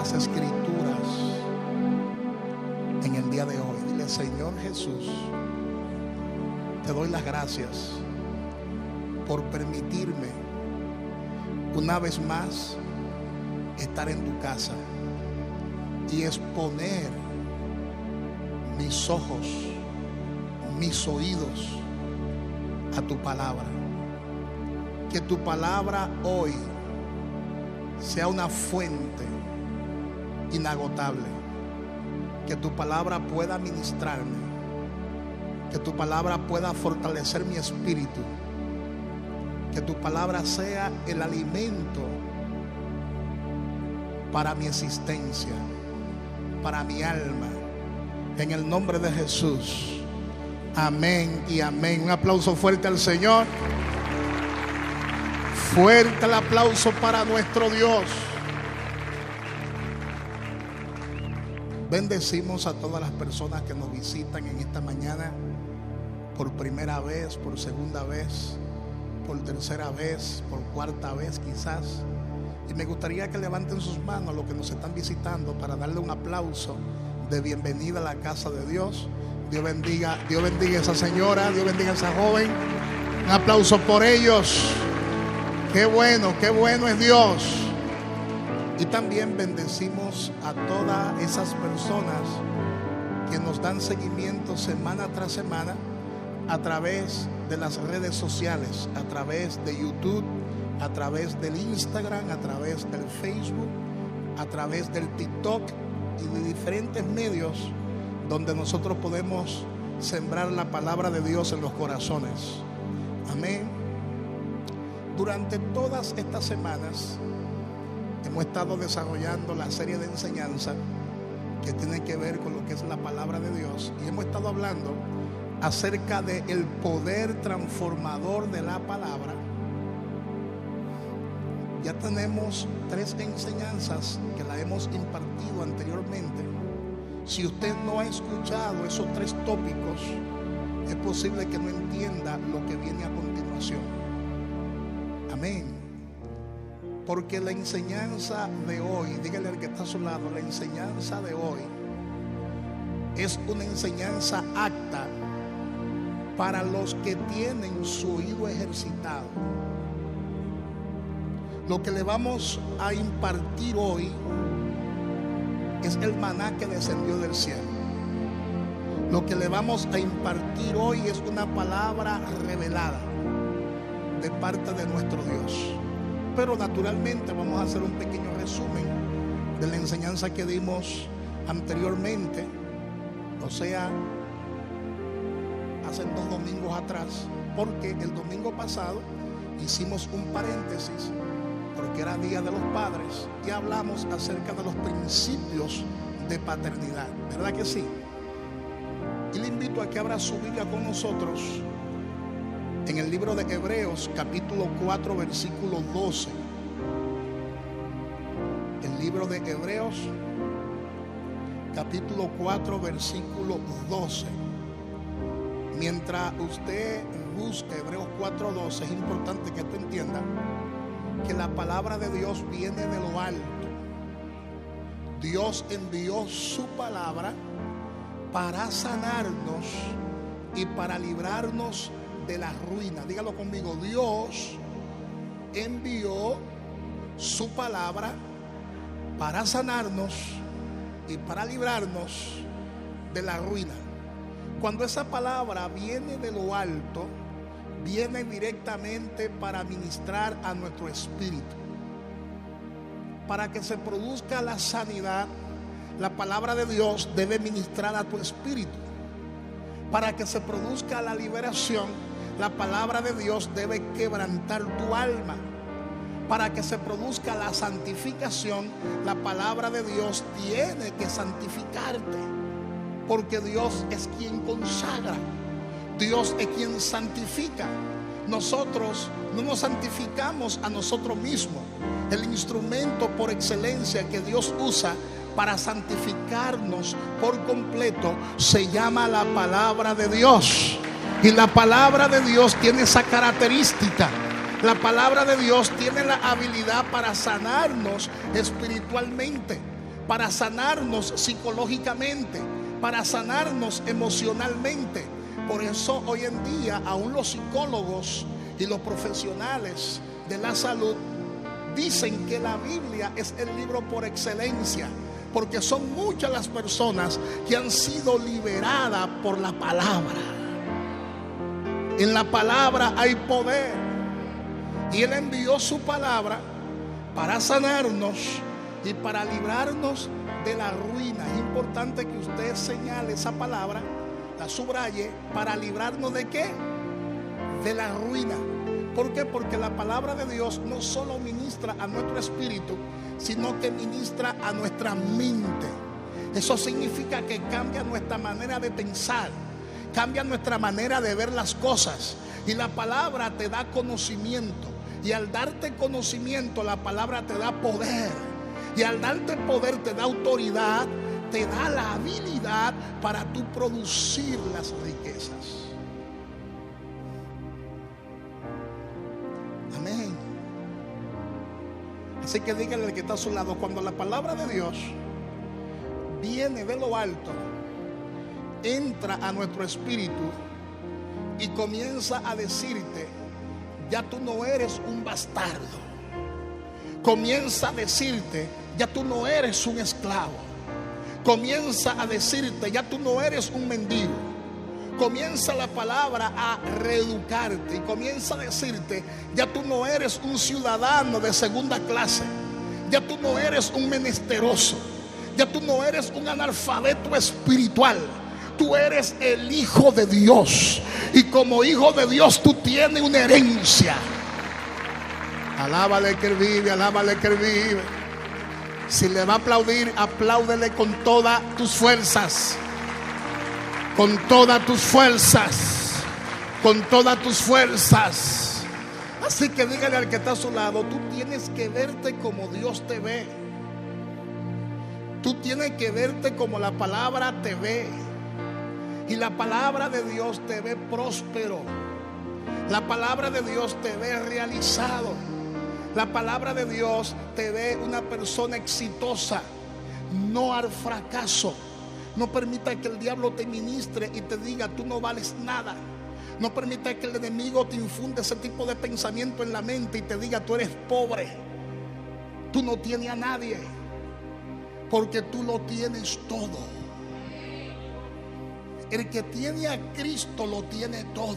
las Escrituras en el día de hoy. Dile: Señor Jesús, te doy las gracias por permitirme una vez más estar en tu casa y exponer mis ojos, mis oídos a tu palabra. Que tu palabra hoy sea una fuente inagotable. Que tu palabra pueda ministrarme. Que tu palabra pueda fortalecer mi espíritu. Que tu palabra sea el alimento para mi existencia, para mi alma. En el nombre de Jesús. Amén y amén. Un aplauso fuerte al Señor. Fuerte el aplauso para nuestro Dios. Bendecimos a todas las personas que nos visitan en esta mañana por primera vez, por segunda vez, por tercera vez, por cuarta vez quizás. Y me gustaría que levanten sus manos a los que nos están visitando para darle un aplauso de bienvenida a la casa de Dios. Dios bendiga a esa señora, Dios bendiga a esa joven. Un aplauso por ellos. Qué bueno es Dios. Y también bendecimos a todas esas personas que nos dan seguimiento semana tras semana a través de las redes sociales, a través de YouTube, a través del Instagram, a través del Facebook, a través del TikTok y de diferentes medios donde nosotros podemos sembrar la palabra de Dios en los corazones. Amén. Durante todas estas semanas hemos estado desarrollando la serie de enseñanza que tiene que ver con lo que es la palabra de Dios, y hemos estado hablando acerca del poder transformador de la palabra. Ya tenemos 3 enseñanzas que la hemos impartido anteriormente. Si usted no ha escuchado esos 3 tópicos, es posible que no entienda lo que viene a continuación. Amén. Porque la enseñanza de hoy, dígale al que está a su lado, la enseñanza de hoy es una enseñanza apta para los que tienen su oído ejercitado. Lo que le vamos a impartir hoy es el maná que descendió del cielo. Lo que le vamos a impartir hoy es una palabra revelada de parte de nuestro Dios. Pero naturalmente vamos a hacer un pequeño resumen de la enseñanza que dimos anteriormente, o sea, hace 2 domingos atrás, porque el domingo pasado hicimos un paréntesis porque era Día de los Padres y hablamos acerca de los principios de paternidad, ¿verdad que sí? Y le invito a que abra su Biblia con nosotros en el libro de Hebreos, capítulo 4, versículo 12. El libro de Hebreos, capítulo 4, versículo 12. Mientras usted busca Hebreos 4, 12, es importante que usted entienda que la palabra de Dios viene de lo alto. Dios envió su palabra para sanarnos y para librarnos de la ruina. Dígalo conmigo: Dios envió su palabra para sanarnos y para librarnos de la ruina. Cuando esa palabra viene de lo alto, viene directamente para ministrar a nuestro espíritu. Para que se produzca la sanidad, la palabra de Dios debe ministrar a tu espíritu. Para que se produzca la liberación, la palabra de Dios debe quebrantar tu alma. Para que se produzca la santificación, la palabra de Dios tiene que santificarte. Porque Dios es quien consagra. Dios es quien santifica. Nosotros no nos santificamos a nosotros mismos. El instrumento por excelencia que Dios usa para santificarnos por completo se llama la palabra de Dios. Y la palabra de Dios tiene esa característica. La palabra de Dios tiene la habilidad para sanarnos espiritualmente. para sanarnos psicológicamente, para sanarnos emocionalmente. Por eso hoy en día aún los psicólogos y los profesionales de la salud dicen que la Biblia es el libro por excelencia, porque son muchas las personas que han sido liberadas por la palabra. En la palabra hay poder, y Él envió su palabra para sanarnos y para librarnos de la ruina. Es importante que usted señale esa palabra, la subraye, para librarnos ¿de qué? De la ruina. ¿Por qué? Porque la palabra de Dios no solo ministra a nuestro espíritu, sino que ministra a nuestra mente. Eso significa que cambia nuestra manera de pensar, cambia nuestra manera de ver las cosas. Y la palabra te da conocimiento, y al darte conocimiento la palabra te da poder, y al darte poder te da autoridad, te da la habilidad para tú producir las riquezas. Amén. Así que dígale al que está a su lado, cuando la palabra de Dios viene de lo alto, entra a nuestro espíritu y comienza a decirte: ya tú no eres un bastardo. Comienza a decirte: ya tú no eres un esclavo. Comienza a decirte: ya tú no eres un mendigo. Comienza la palabra a reeducarte y comienza a decirte: ya tú no eres un ciudadano de segunda clase. Ya tú no eres un menesteroso. Ya tú no eres un analfabeto espiritual. Tú eres el hijo de Dios, y como hijo de Dios tú tienes una herencia. Alábale que Él vive, alábale que Él vive. Si le va a aplaudir, apláudele con todas tus fuerzas. Con todas tus fuerzas. Con todas tus fuerzas. Así que dígale al que está a su lado: tú tienes que verte como Dios te ve. Tú tienes que verte como la palabra te ve. Y la palabra de Dios te ve próspero. La palabra de Dios te ve realizado. La palabra de Dios te ve una persona exitosa, no al fracaso. No permita que el diablo te ministre y te diga: tú no vales nada. No permita que el enemigo te infunde ese tipo de pensamiento en la mente y te diga: tú eres pobre, tú no tienes a nadie, porque tú lo tienes todo. El que tiene a Cristo lo tiene todo.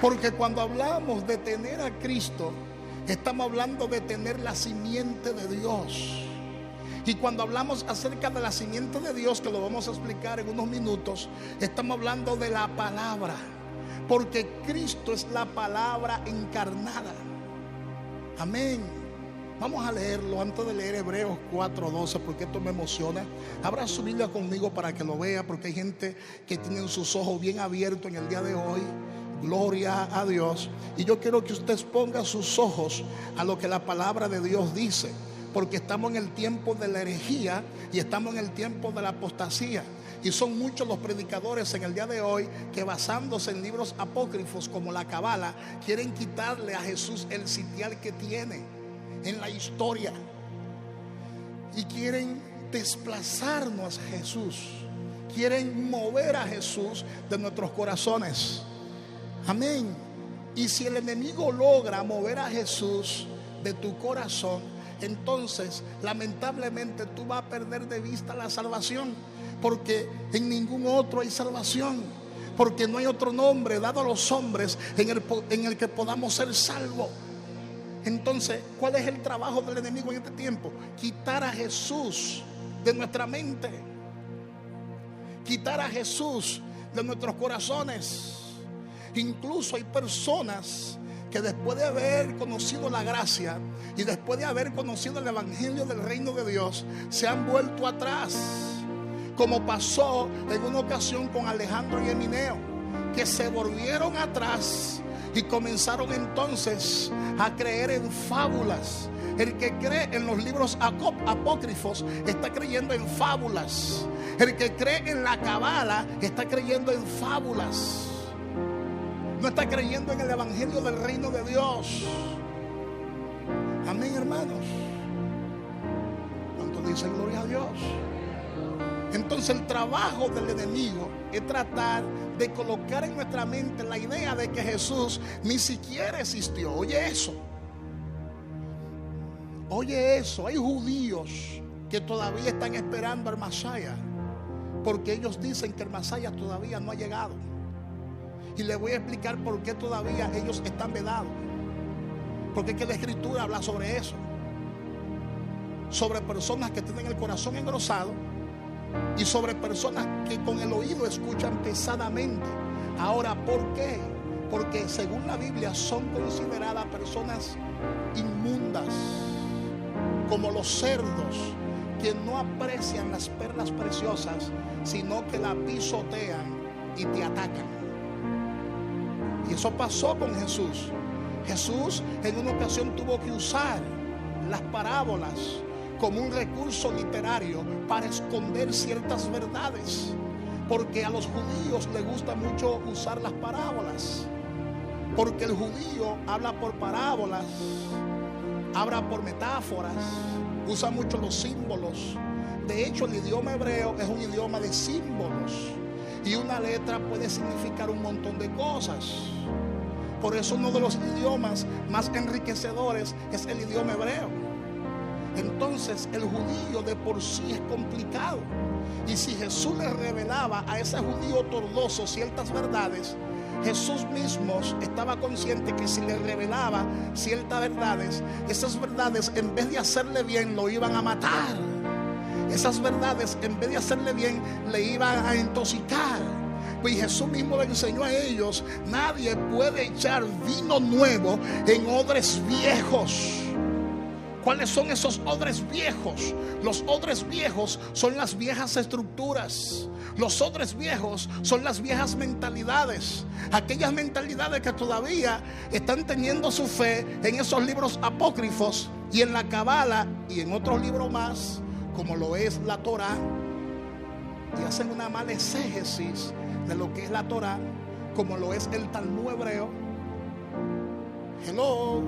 Porque cuando hablamos de tener a Cristo, estamos hablando de tener la simiente de Dios. Y cuando hablamos acerca de la simiente de Dios, que lo vamos a explicar en unos minutos, estamos hablando de la palabra. Porque Cristo es la palabra encarnada. Amén. Vamos a leerlo antes de leer Hebreos 4:12, porque esto me emociona. Abra su Biblia conmigo para que lo vea, porque hay gente que tiene sus ojos bien abiertos en el día de hoy. Gloria a Dios. Y yo quiero que usted ponga sus ojos a lo que la palabra de Dios dice, porque estamos en el tiempo de la herejía y estamos en el tiempo de la apostasía. Y son muchos los predicadores en el día de hoy que, basándose en libros apócrifos como la Cabala, quieren quitarle a Jesús el sitial que tiene en la historia, y quieren desplazarnos a Jesús, quieren mover a Jesús de nuestros corazones. Amén. Y si el enemigo logra mover a Jesús de tu corazón, entonces lamentablemente tú vas a perder de vista la salvación, porque en ningún otro hay salvación, porque no hay otro nombre dado a los hombres en el que podamos ser salvos. Entonces, ¿cuál es el trabajo del enemigo en este tiempo? Quitar a Jesús de nuestra mente, quitar a Jesús de nuestros corazones. Incluso hay personas que después de haber conocido la gracia y después de haber conocido el evangelio del reino de Dios, se han vuelto atrás, como pasó en una ocasión con Alejandro y Emineo, que se volvieron atrás y comenzaron entonces a creer en fábulas. El que cree en los libros apócrifos está creyendo en fábulas. El que cree en la Cabala está creyendo en fábulas. no está creyendo en el evangelio del reino de Dios. Amén, hermanos. ¿Cuántos dicen gloria a Dios? Entonces el trabajo del enemigo es tratar de colocar en nuestra mente la idea de que Jesús ni siquiera existió. Oye eso. Oye eso. Hay judíos que todavía están esperando al Mesías, porque ellos dicen que el Mesías todavía no ha llegado. Y les voy a explicar por qué todavía ellos están vedados. Porque es que la Escritura habla sobre eso. Sobre personas que tienen el corazón engrosado y sobre personas que con el oído escuchan pesadamente. Ahora, ¿por qué? Porque según la Biblia son consideradas personas inmundas, como los cerdos que no aprecian las perlas preciosas, sino que la pisotean y te atacan. Y eso pasó con Jesús. Jesús en una ocasión tuvo que usar las parábolas como un recurso literario para esconder ciertas verdades, porque a los judíos les gusta mucho usar las parábolas, porque el judío habla por parábolas, habla por metáforas, usa mucho los símbolos. De hecho, el idioma hebreo es un idioma de símbolos y una letra puede significar un montón de cosas. Por eso uno de los idiomas más enriquecedores es el idioma hebreo. Entonces el judío de por sí es complicado, y si Jesús le revelaba a ese judío tordoso ciertas verdades, Jesús mismo estaba consciente que si le revelaba ciertas verdades, esas verdades en vez de hacerle bien lo iban a matar. Esas verdades en vez de hacerle bien le iban a intoxicar. Y Jesús mismo le enseñó a ellos: nadie puede echar vino nuevo en odres viejos. ¿Cuáles son esos odres viejos? Los odres viejos son las viejas estructuras. Los odres viejos son las viejas mentalidades. Aquellas mentalidades que todavía están teniendo su fe en esos libros apócrifos y en la Cabala y en otros libros más, como lo es la Torá, y hacen una mala exégesis de lo que es la Torá, como lo es el Talmud hebreo. Hello.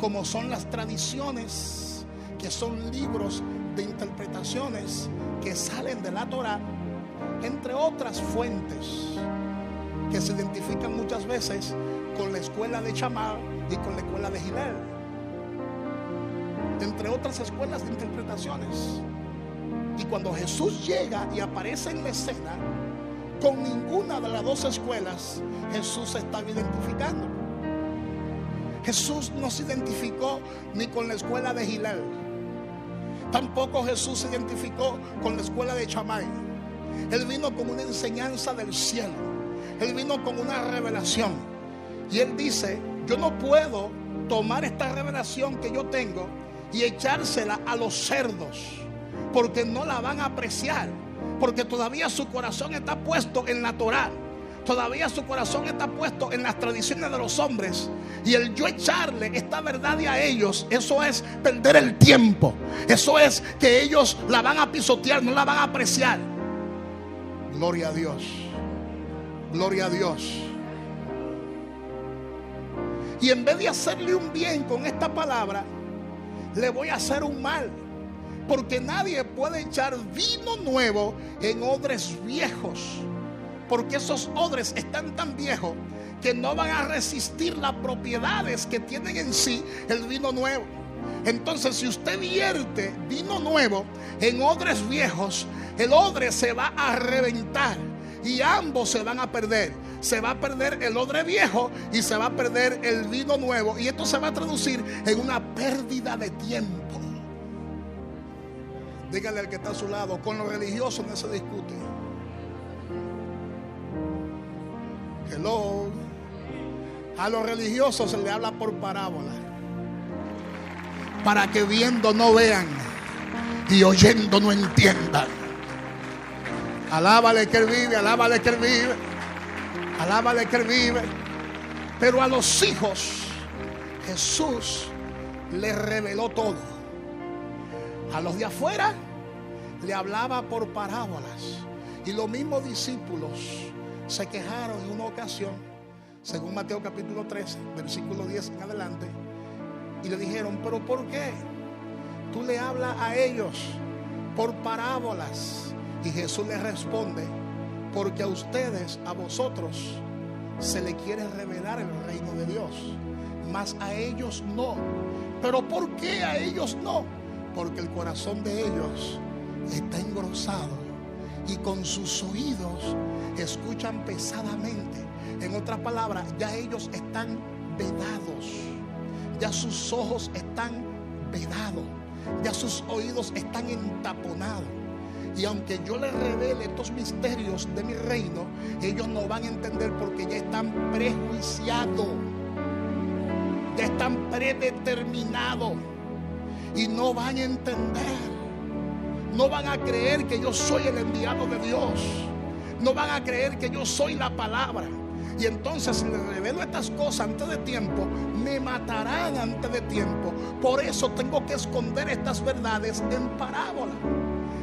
Como son las tradiciones, que son libros de interpretaciones que salen de la Torá, entre otras fuentes que se identifican muchas veces con la escuela de Shammai y con la escuela de Hillel, entre otras escuelas de interpretaciones. Y cuando Jesús llega y aparece en la escena, con ninguna de las dos escuelas Jesús se estaba identificando. Jesús no se identificó ni con la escuela de Hillel, tampoco Jesús se identificó con la escuela de Shammai. Él vino con una enseñanza del cielo, Él vino con una revelación, y Él dice: yo no puedo tomar esta revelación que yo tengo y echársela a los cerdos, porque no la van a apreciar, porque todavía su corazón está puesto en la Torá. Todavía su corazón está puesto en las tradiciones de los hombres. Y el yo echarle esta verdad a ellos, eso es perder el tiempo. Eso es que ellos la van a pisotear, no la van a apreciar. Gloria a Dios. Gloria a Dios. Y en vez de hacerle un bien con esta palabra, le voy a hacer un mal. Porque nadie puede echar vino nuevo en odres viejos, porque esos odres están tan viejos que no van a resistir las propiedades que tienen en sí el vino nuevo. Entonces, si usted vierte vino nuevo en odres viejos, el odre se va a reventar y ambos se van a perder. Se va a perder el odre viejo y se va a perder el vino nuevo, y esto se va a traducir en una pérdida de tiempo. Dígale al que está a su lado: con los religiosos no se discute. Hello. A los religiosos se le habla por parábola, para que viendo no vean y oyendo no entiendan. Alábale que Él vive, alábale que Él vive, alábale que Él vive. Pero a los hijos Jesús les reveló todo. A los de afuera le hablaba por parábolas. Y los mismos discípulos se quejaron en una ocasión según Mateo capítulo 13, versículo 10 en adelante. Y le dijeron: ¿pero por qué tú le hablas a ellos por parábolas? Y Jesús les responde: porque a ustedes, a vosotros, se le quiere revelar el reino de Dios, mas a ellos no. ¿Pero por qué a ellos no? Porque el corazón de ellos está engrosado y con sus oídos escuchan pesadamente. En otras palabras, ya ellos están vedados, ya sus ojos están vedados, ya sus oídos están entaponados. Y aunque yo les revele estos misterios de mi reino, ellos no van a entender, porque ya están prejuiciados, ya están predeterminados, y no van a entender. No van a creer que yo soy el enviado de Dios. No van a creer que yo soy la palabra. Y entonces, si les revelo estas cosas antes de tiempo, me matarán antes de tiempo. Por eso tengo que esconder estas verdades en parábola,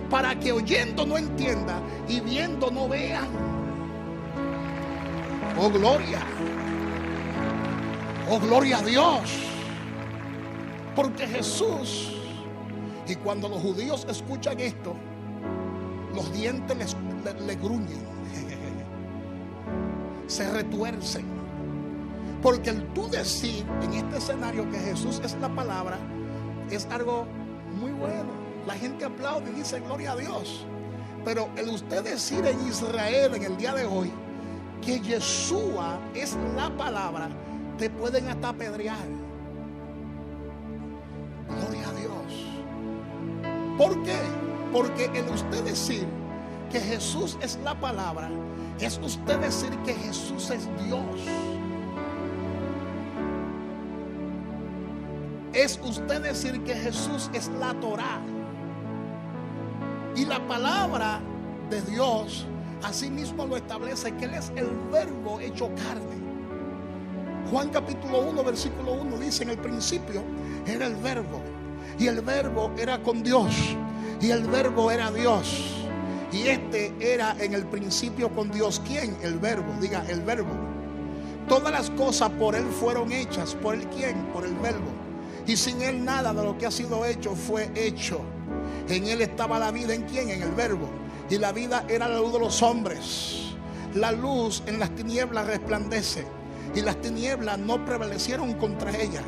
para que oyendo no entiendan y viendo no vean. Oh, gloria. Oh, gloria a Dios. Porque Jesús, y cuando los judíos escuchan esto, los dientes les gruñen, se retuercen. Porque el tú decir en este escenario que Jesús es la palabra es algo muy bueno. La gente aplaude y dice gloria a Dios. Pero el usted decir en Israel en el día de hoy que Yeshua es la palabra, te pueden hasta apedrear. Gloria a Dios. ¿Por qué? Porque el usted decir que Jesús es la palabra es usted decir que Jesús es Dios. Es usted decir que Jesús es la Torá. Y la palabra de Dios así mismo lo establece, que Él es el verbo hecho carne. Juan capítulo 1 versículo 1 dice: en el principio era el verbo, y el verbo era con Dios, y el verbo era Dios, y este era en el principio con Dios. ¿Quién? El verbo. Diga, el verbo. Todas las cosas por Él fueron hechas. ¿Por Él quién? Por el verbo. Y sin Él nada de lo que ha sido hecho fue hecho. En Él estaba la vida. ¿En quién? En el verbo. Y la vida era la luz de los hombres. La luz en las tinieblas resplandece, y las tinieblas no prevalecieron contra ella.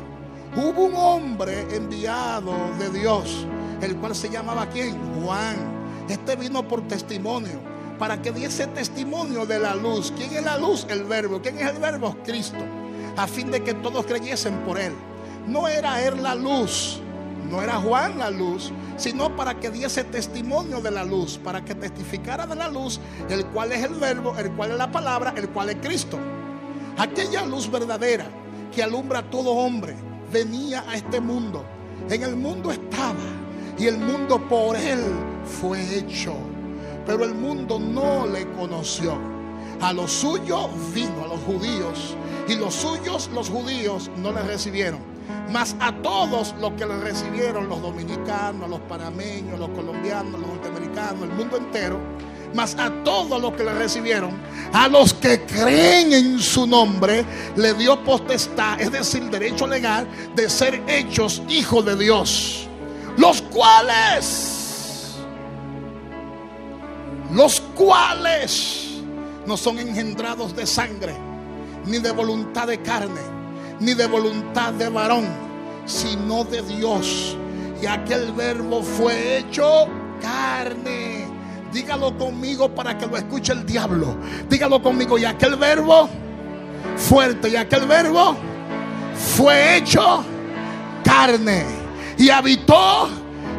Hubo un hombre enviado de Dios, el cual se llamaba ¿quién? Juan. Este vino por testimonio, para que diese testimonio de la luz. ¿Quién es la luz? El verbo. ¿Quién es el verbo? Cristo. A fin de que todos creyesen por Él. No era Él la luz, no era Juan la luz, sino para que diese testimonio de la luz, para que testificara de la luz, el cual es el verbo, el cual es la palabra, el cual es Cristo. Aquella luz verdadera que alumbra a todo hombre venía a este mundo. En el mundo estaba, y el mundo por Él fue hecho, pero el mundo no le conoció. A los suyos vino, a los judíos, y los suyos, los judíos, no le recibieron. Mas a todos los que le recibieron, los dominicanos, los panameños, los colombianos, los norteamericanos, el mundo entero, mas a todos los que le recibieron, a los que creen en su nombre, le dio potestad, es decir, derecho legal, de ser hechos hijos de Dios, los cuales no son engendrados de sangre, ni de voluntad de carne, ni de voluntad de varón, sino de Dios. Y aquel verbo fue hecho carne. Dígalo conmigo para que lo escuche el diablo. Dígalo conmigo: y aquel verbo fuerte, y aquel verbo fue hecho carne, y habitó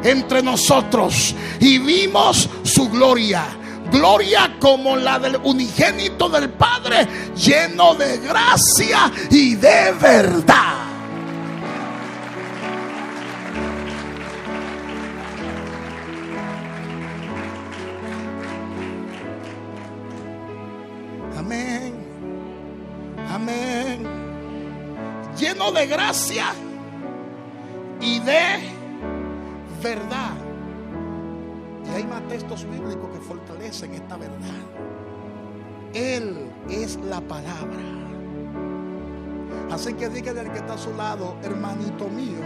entre nosotros, y vimos su gloria. Gloria como la del unigénito del Padre, lleno de gracia y de verdad. Amén. Amén. Lleno de gracia y de verdad. Y hay más textos bíblicos que fortalecen esta verdad. Él es la palabra. Así que dígale al que está a su lado: hermanito mío,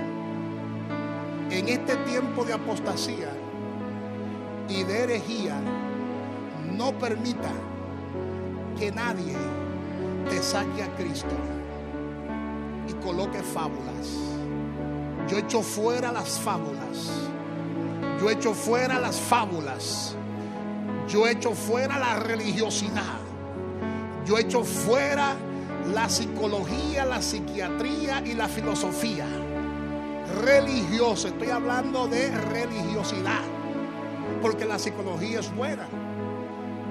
en este tiempo de apostasía y de herejía, no permita que nadie te saque a Cristo y coloque fábulas. Yo echo fuera las fábulas. Yo echo fuera las fábulas. Yo echo fuera la religiosidad. Yo echo fuera la psicología, la psiquiatría y la filosofía religiosa. Estoy hablando de religiosidad, porque la psicología es buena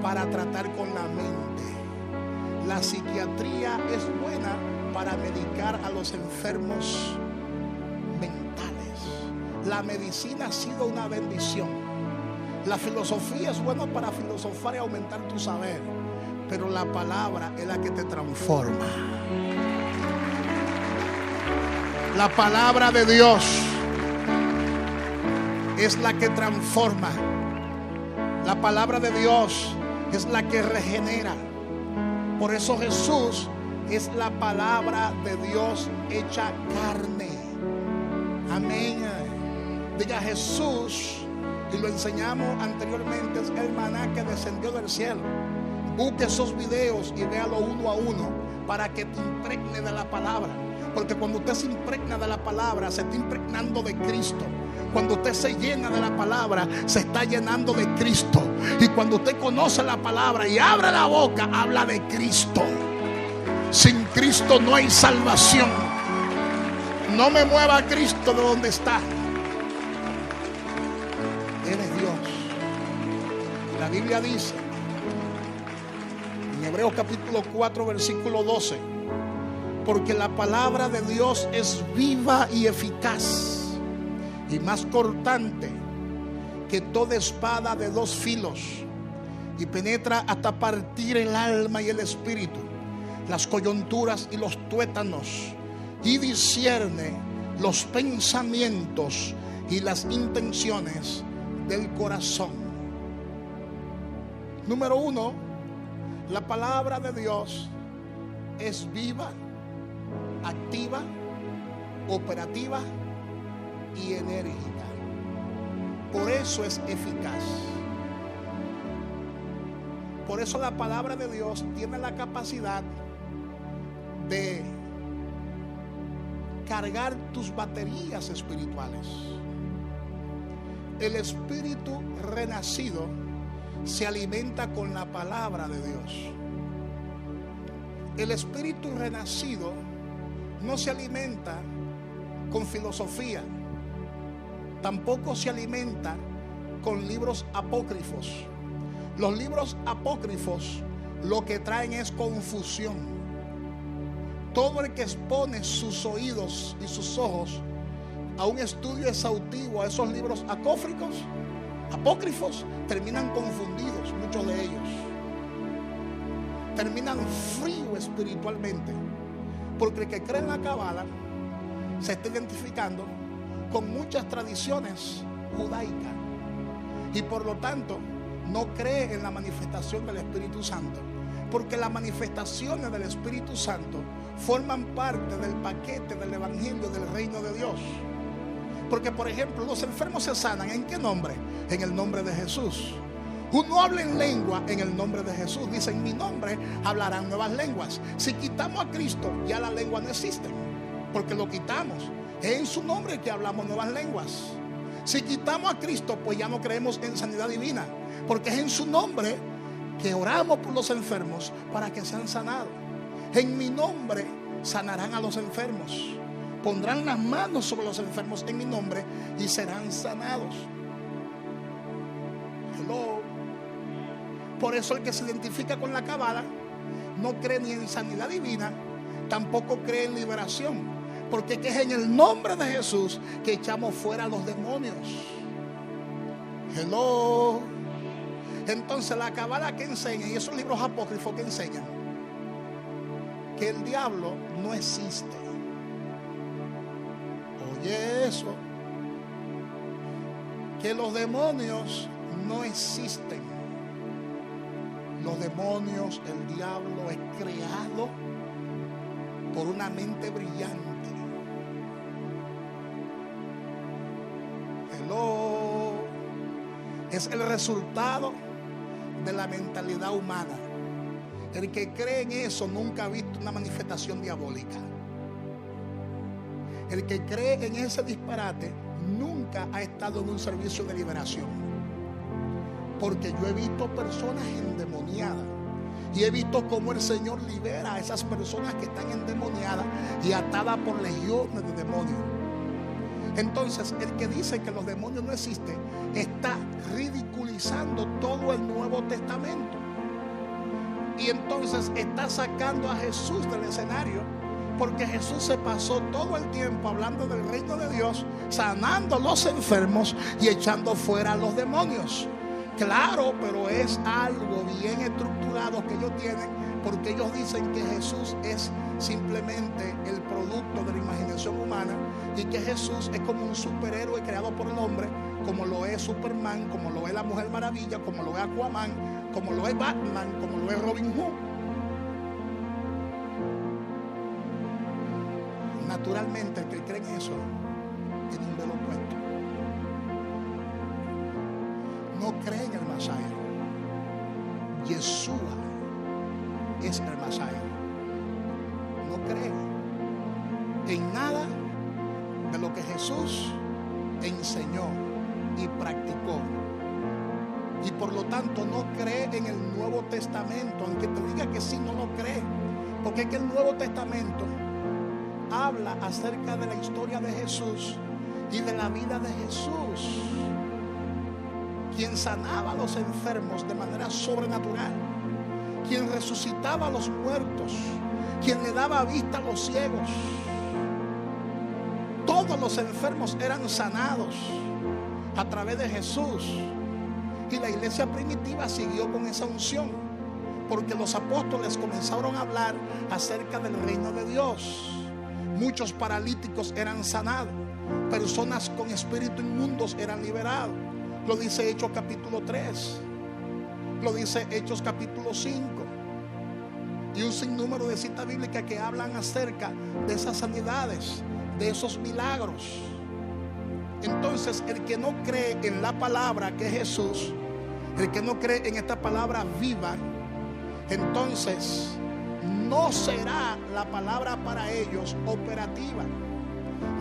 para tratar con la mente. La psiquiatría es buena para medicar a los enfermos mentales. La medicina ha sido una bendición. La filosofía es buena para filosofar y aumentar tu saber, pero la palabra es la que te transforma. La palabra de Dios es la que transforma. La palabra de Dios es la que regenera. Por eso Jesús es la palabra de Dios hecha carne. Amén. Diga Jesús, y lo enseñamos anteriormente, es el maná que descendió del cielo. Busque esos videos y véalo uno a uno para que te impregne de la palabra. Porque cuando usted se impregna de la palabra, se está impregnando de Cristo. Cuando usted se llena de la palabra, se está llenando de Cristo. Y cuando usted conoce la palabra y abre la boca, habla de Cristo. Sin Cristo no hay salvación. No me mueva a Cristo de donde está. Él es Dios. La Biblia dice en Hebreos capítulo 4 versículo 12: porque la palabra de Dios es viva y eficaz, y más cortante que toda espada de dos filos, y penetra hasta partir el alma y el espíritu, las coyunturas y los tuétanos, y discierne los pensamientos y las intenciones del corazón. Número uno, la palabra de Dios es viva, activa, operativa y enérgica. Por eso es eficaz. Por eso la palabra de Dios tiene la capacidad de cargar tus baterías espirituales. El espíritu renacido se alimenta con la palabra de Dios. El espíritu renacido no se alimenta con filosofía, tampoco se alimenta con libros apócrifos. Los libros apócrifos lo que traen es confusión. Todo el que expone sus oídos y sus ojos a un estudio exhaustivo a esos libros apócrifos, terminan confundidos. Muchos de ellos terminan fríos espiritualmente, porque el que cree en la Cábala se está identificando con muchas tradiciones judaicas y por lo tanto no cree en la manifestación del Espíritu Santo, porque las manifestaciones del Espíritu Santo forman parte del paquete del evangelio del reino de Dios. Porque por ejemplo, los enfermos se sanan ¿en qué nombre? En el nombre de Jesús. Uno habla en lengua en el nombre de Jesús. Dice: en mi nombre hablarán nuevas lenguas. Si quitamos a Cristo, ya la lengua no existe, porque lo quitamos. Es en su nombre que hablamos nuevas lenguas. Si quitamos a Cristo, pues ya no creemos en sanidad divina, porque es en su nombre que oramos por los enfermos para que sean sanados. En mi nombre sanarán a los enfermos. Pondrán las manos sobre los enfermos en mi nombre y serán sanados. Hello. Por eso el que se identifica con la Cábala no cree ni en sanidad divina, tampoco cree en liberación, porque es en el nombre de Jesús que echamos fuera a los demonios. Hello. Entonces la Cábala que enseña, y esos libros apócrifos que enseñan que el diablo no existe. Oye eso, que los demonios no existen. Los demonios, el diablo es creado por una mente brillante. Hello. Es el resultado de la mentalidad humana. El que cree en eso nunca ha visto una manifestación diabólica. El que cree en ese disparate nunca ha estado en un servicio de liberación. Porque yo he visto personas endemoniadas y he visto cómo el Señor libera a esas personas que están endemoniadas y atadas por legiones de demonios. Entonces, el que dice que los demonios no existen está ridiculizando todo el Nuevo Testamento. Y entonces está sacando a Jesús del escenario, porque Jesús se pasó todo el tiempo hablando del reino de Dios, sanando a los enfermos y echando fuera a los demonios. Claro, pero es algo bien estructurado que ellos tienen, porque ellos dicen que Jesús es simplemente el producto de la imaginación humana y que Jesús es como un superhéroe creado por el hombre, como lo es Superman, como lo es la Mujer Maravilla, como lo es Aquaman, como lo es Batman, como lo es Robin Hood. Naturalmente, el que cree en eso tiene un velo puesto. No cree en el Masaya. Yeshua es el Masaya. No cree en nada de lo que Jesús enseñó y practicó. Y por lo tanto no cree en el Nuevo Testamento. Aunque te diga que sí, no lo cree. Porque es que el Nuevo Testamento habla acerca de la historia de Jesús y de la vida de Jesús, quien sanaba a los enfermos de manera sobrenatural, quien resucitaba a los muertos, quien le daba vista a los ciegos. Todos los enfermos eran sanados a través de Jesús. Y la iglesia primitiva siguió con esa unción, porque los apóstoles comenzaron a hablar acerca del reino de Dios. Muchos paralíticos eran sanados, personas con espíritus inmundos eran liberados. Lo dice Hechos capítulo 3, lo dice Hechos capítulo 5, y un sinnúmero de citas bíblicas que hablan acerca de esas sanidades, de esos milagros. Entonces, el que no cree en la palabra que es Jesús, el que no cree en esta palabra viva, entonces no será la palabra para ellos operativa.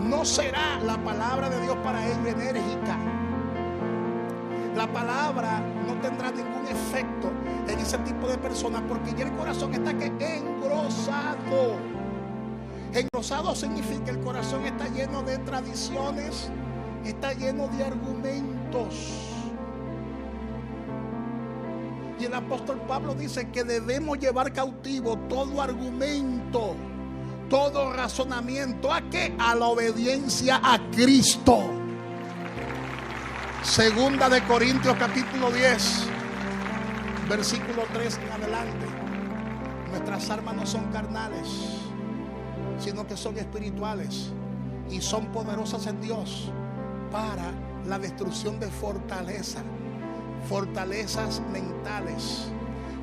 No será la palabra de Dios para ellos enérgica. La palabra no tendrá ningún efecto en ese tipo de personas, porque ya el corazón está que engrosado. Engrosado significa que el corazón está lleno de tradiciones, está lleno de argumentos. Y el apóstol Pablo dice que debemos llevar cautivo todo argumento, todo razonamiento. ¿A qué? A la obediencia a Cristo. Segunda de Corintios capítulo 10, versículo 3 en adelante. Nuestras armas no son carnales, sino que son espirituales y son poderosas en Dios para la destrucción de fortalezas mentales,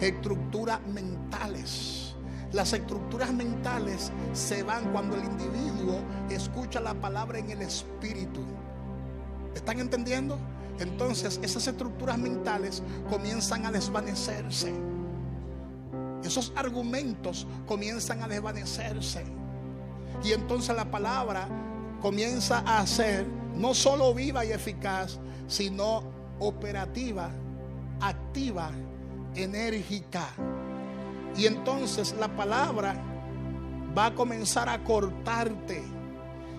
estructuras mentales. Las estructuras mentales se van cuando el individuo escucha la palabra en el espíritu. ¿Están entendiendo? Entonces esas estructuras mentales comienzan a desvanecerse. Esos argumentos comienzan a desvanecerse. Y entonces la palabra comienza a ser no solo viva y eficaz, sino operativa, activa, enérgica. Y entonces la palabra va a comenzar a cortarte.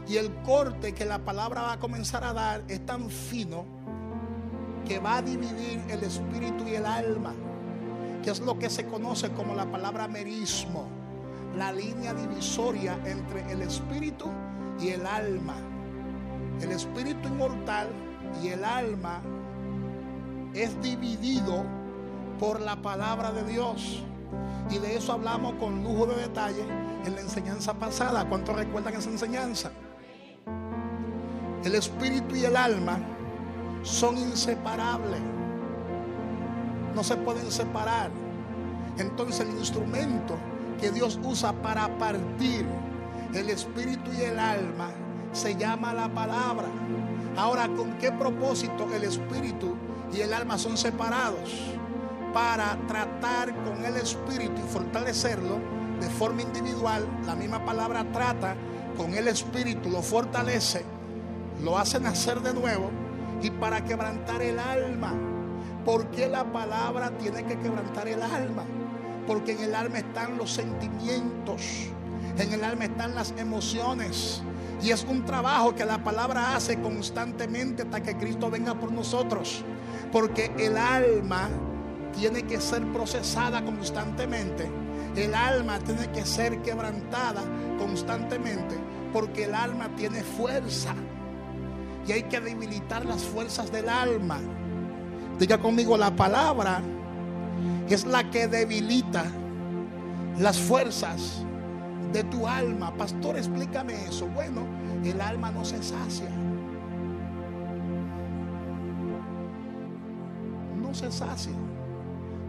Y el corte que la palabra va a comenzar a dar es tan fino que va a dividir el espíritu y el alma, que es lo que se conoce como la palabra merismo, la línea divisoria entre el espíritu y el alma. El espíritu inmortal y el alma es dividido por la palabra de Dios. Y de eso hablamos con lujo de detalle en la enseñanza pasada. ¿Cuántos recuerdan esa enseñanza? El espíritu y el alma son inseparables. No se pueden separar. Entonces el instrumento que Dios usa para partir el espíritu y el alma se llama la palabra. Ahora, ¿con qué propósito el espíritu y el alma son separados? Para tratar con el espíritu y fortalecerlo de forma individual. La misma palabra trata con el espíritu, lo fortalece, lo hace nacer de nuevo, y para quebrantar el alma. ¿Por qué la palabra tiene que quebrantar el alma? Porque en el alma están los sentimientos, en el alma están las emociones, y es un trabajo que la palabra hace constantemente hasta que Cristo venga por nosotros. Porque el alma tiene que ser procesada constantemente, el alma tiene que ser quebrantada constantemente, porque el alma tiene fuerza y hay que debilitar las fuerzas del alma. Diga conmigo, la palabra es la que debilita las fuerzas de tu alma. Pastor, explícame eso. Bueno, el alma no se sacia. No se sacia.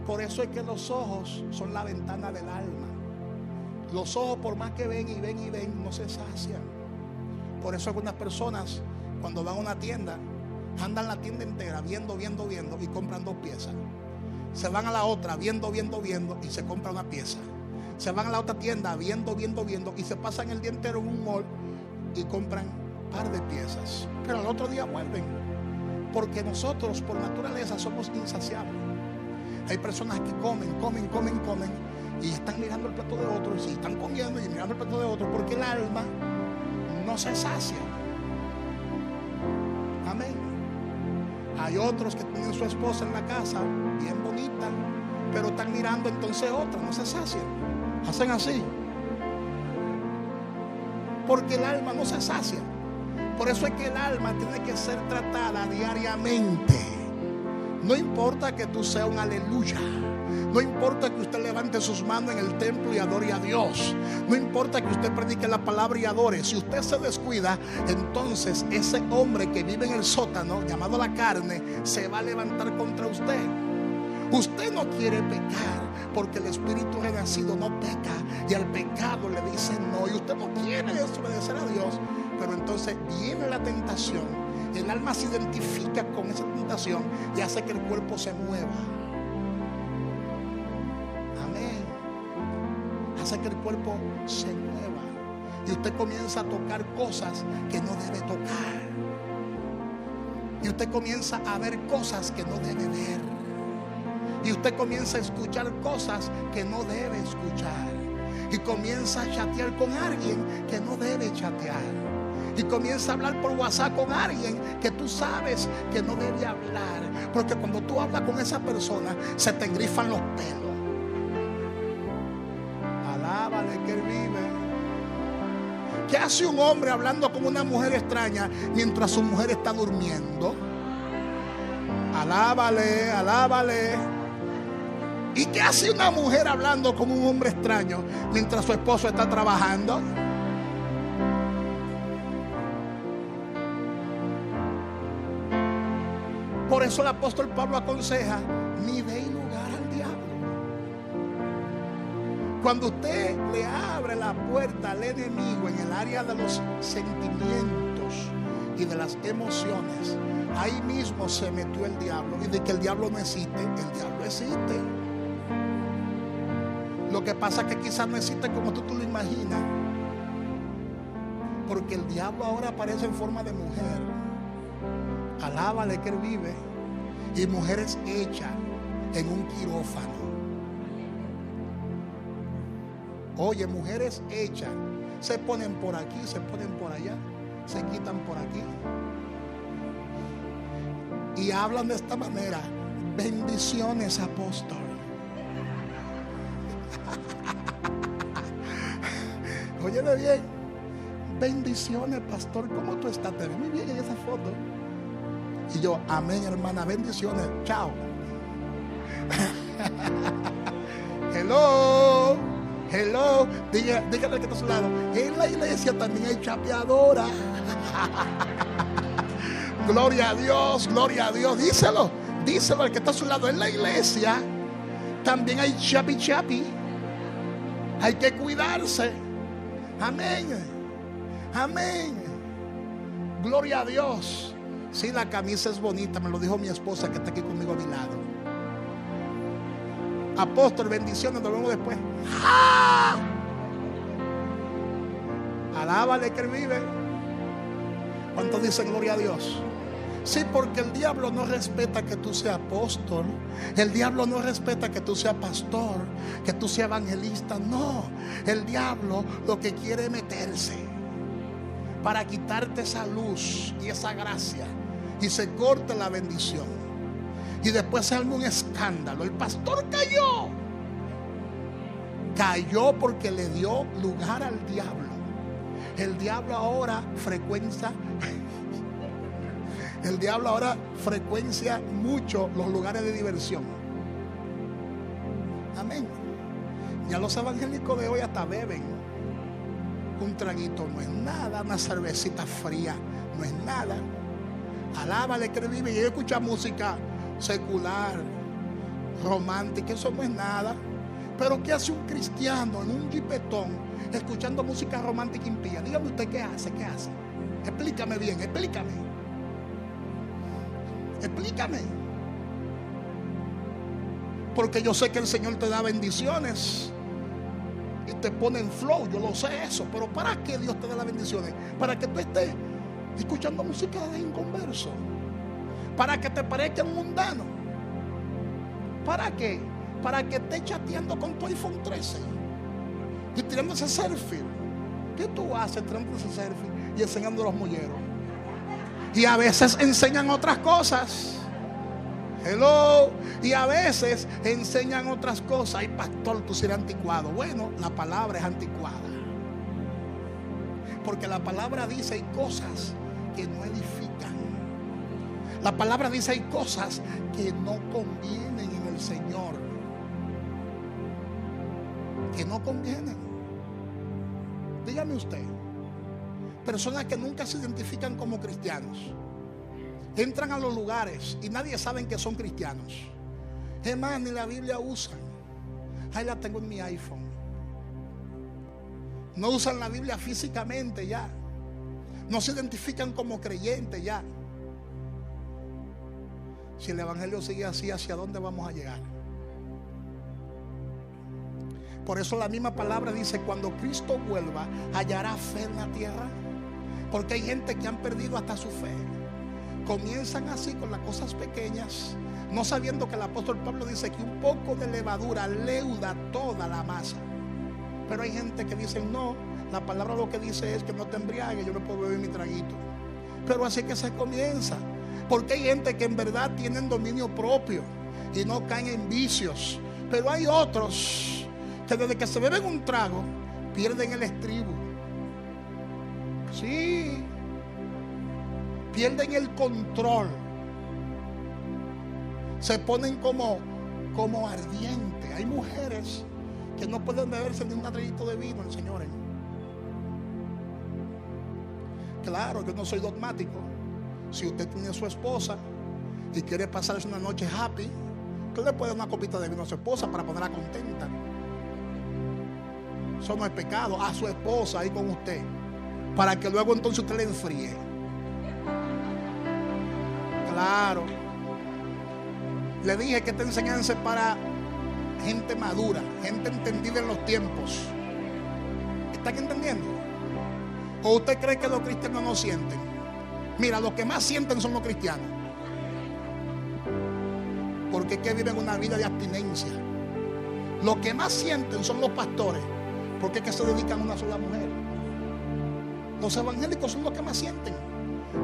Por eso es que los ojos son la ventana del alma. Los ojos, por más que ven y ven y ven, no se sacian. Por eso algunas personas, cuando van a una tienda, andan la tienda entera viendo y compran 2 piezas. Se van a la otra viendo y se compra una pieza. Se van a la otra tienda viendo y se pasan el día entero en un mall y compran un par de piezas. Pero al otro día vuelven, porque nosotros por naturaleza somos insaciables. Hay personas que comen y están mirando el plato de otros, y están comiendo y mirando el plato de otros, porque el alma no se sacia. Amén. Hay otros que tienen su esposa en la casa, bien bonita, pero están mirando entonces otra, no se sacian. Hacen así, porque el alma no se sacia. Por eso es que el alma tiene que ser tratada diariamente. No importa que tú seas un aleluya, no importa que usted levante sus manos en el templo y adore a Dios, no importa que usted predique la palabra y adore. Si usted se descuida, entonces ese hombre que vive en el sótano, llamado la carne, se va a levantar contra usted. Usted no quiere pecar, porque el espíritu renacido no peca, y al pecado le dice no, y usted no quiere desobedecer a Dios. Pero entonces viene la tentación, el alma se identifica con esa tentación y hace que el cuerpo se mueva. Amén. Hace que el cuerpo se mueva y usted comienza a tocar cosas que no debe tocar, y usted comienza a ver cosas que no debe ver, y usted comienza a escuchar cosas que no debe escuchar, y comienza a chatear con alguien que no debe chatear, y comienza a hablar por WhatsApp con alguien que tú sabes que no debe hablar, porque cuando tú hablas con esa persona se te engrifan los pelos. Alábale que Él vive. ¿Qué hace un hombre hablando con una mujer extraña mientras su mujer está durmiendo? Alábale, alábale. ¿Y qué hace una mujer hablando con un hombre extraño mientras su esposo está trabajando? Por eso el apóstol Pablo aconseja: ni deis lugar al diablo. Cuando usted le abre la puerta al enemigo en el área de los sentimientos y de las emociones, ahí mismo se metió el diablo. Y de que el diablo no existe, el diablo existe. Lo que pasa es que quizás no existe como tú lo imaginas, porque el diablo ahora aparece en forma de mujer. Alábale que Él vive. Y mujeres hechas en un quirófano. Oye, mujeres hechas. Se ponen por aquí, se ponen por allá, se quitan por aquí y hablan de esta manera: bendiciones, apóstol. Óyeme bien: bendiciones, pastor, ¿cómo tú estás? Te ves muy bien en esa foto. Y yo: amén, hermana, bendiciones, chao. Hello, hello. Dígale que está a su lado: en la iglesia también hay chapeadora. Gloria a Dios, gloria a Dios. Díselo al que está a su lado: en la iglesia también hay chapi. Hay que cuidarse. Amén. Amén. Gloria a Dios. Sí, la camisa es bonita, me lo dijo mi esposa que está aquí conmigo a mi lado. Apóstol, bendiciones, nos vemos después. ¡Ah! Alábale que él vive. ¿Cuántos dicen gloria a Dios? Sí, porque el diablo no respeta que tú seas apóstol. El diablo no respeta que tú seas pastor, que tú seas evangelista. No, el diablo lo que quiere es meterse para quitarte esa luz y esa gracia, y se corta la bendición, y después se arma un escándalo. El pastor cayó porque le dio lugar al diablo. El diablo ahora frecuencia mucho los lugares de diversión. Amén. Ya los evangélicos de hoy hasta beben. Un traguito no es nada, una cervecita fría no es nada. Alábale que vive. Y escucha música secular, romántica, eso no es nada. Pero ¿qué hace un cristiano en un jipetón escuchando música romántica impía? Dígame usted qué hace. Explícame bien, explícame. Porque yo sé que el Señor te da bendiciones y te pone en flow, yo lo sé eso. Pero ¿para qué Dios te da las bendiciones? Para que tú estés escuchando música de inconverso, para que te parezca mundano. ¿Para qué? Para que estés chateando con tu iPhone 13 y tirando ese selfie. ¿Qué tú haces tirando ese selfie y enseñando los molleros? Y a veces enseñan otras cosas. Hello. Y a veces enseñan otras cosas. Ay, pastor, tú serás anticuado. Bueno, la palabra es anticuada, porque la palabra dice hay cosas que no edifican. La palabra dice hay cosas que no convienen en el Señor, que no convienen. Dígame usted, personas que nunca se identifican como cristianos, entran a los lugares y nadie sabe que son cristianos. Es más, ni la Biblia usan. Ahí la tengo en mi iPhone. No usan la Biblia físicamente ya. No se identifican como creyentes ya. Si el evangelio sigue así, ¿hacia dónde vamos a llegar? Por eso la misma palabra dice: cuando Cristo vuelva, hallará fe en la tierra. Porque hay gente que han perdido hasta su fe. Comienzan así con las cosas pequeñas, no sabiendo que el apóstol Pablo dice que un poco de levadura leuda toda la masa. Pero hay gente que dice: no, la palabra lo que dice es que no te embriagues, yo no puedo beber mi traguito. Pero así que se comienza. Porque hay gente que en verdad tienen dominio propio y no caen en vicios. Pero hay otros que desde que se beben un trago pierden el estribo. Sí, pierden el control. Se ponen como ardientes. Hay mujeres que no pueden beberse ni un traguito de vino, señores. Claro, yo no soy dogmático. Si usted tiene a su esposa y quiere pasarse una noche happy, usted le puede dar una copita de vino a su esposa para ponerla contenta. Eso no es pecado. A su esposa ahí con usted, para que luego entonces usted le enfríe. Claro. Le dije que esta enseñanza es para gente madura, gente entendida en los tiempos. ¿Están entendiendo? ¿O usted cree que los cristianos no sienten? Mira, los que más sienten son los cristianos, porque es que viven una vida de abstinencia. Los que más sienten son los pastores, porque es que se dedican a una sola mujer. Los evangélicos son los que más sienten,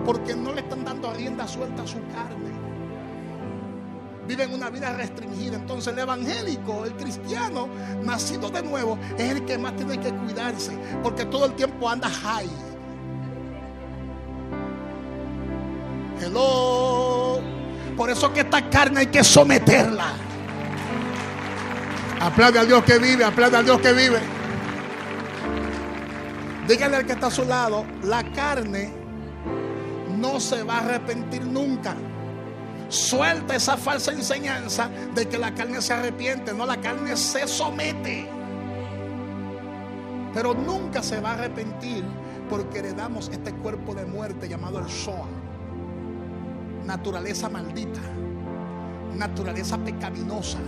porque no le están dando rienda suelta a su carne. Viven una vida restringida. Entonces el evangélico, el cristiano nacido de nuevo, es el que más tiene que cuidarse, porque todo el tiempo anda high. Hello. Por eso que esta carne hay que someterla. Aplaude al Dios que vive, aplaude al Dios que vive. Dígale al que está a su lado: la carne no se va a arrepentir nunca. Suelta esa falsa enseñanza de que la carne se arrepiente. No, la carne se somete. pero nunca se va a arrepentir porque heredamos este cuerpo de muerte llamado el Zoa. Naturaleza maldita, naturaleza pecaminosa,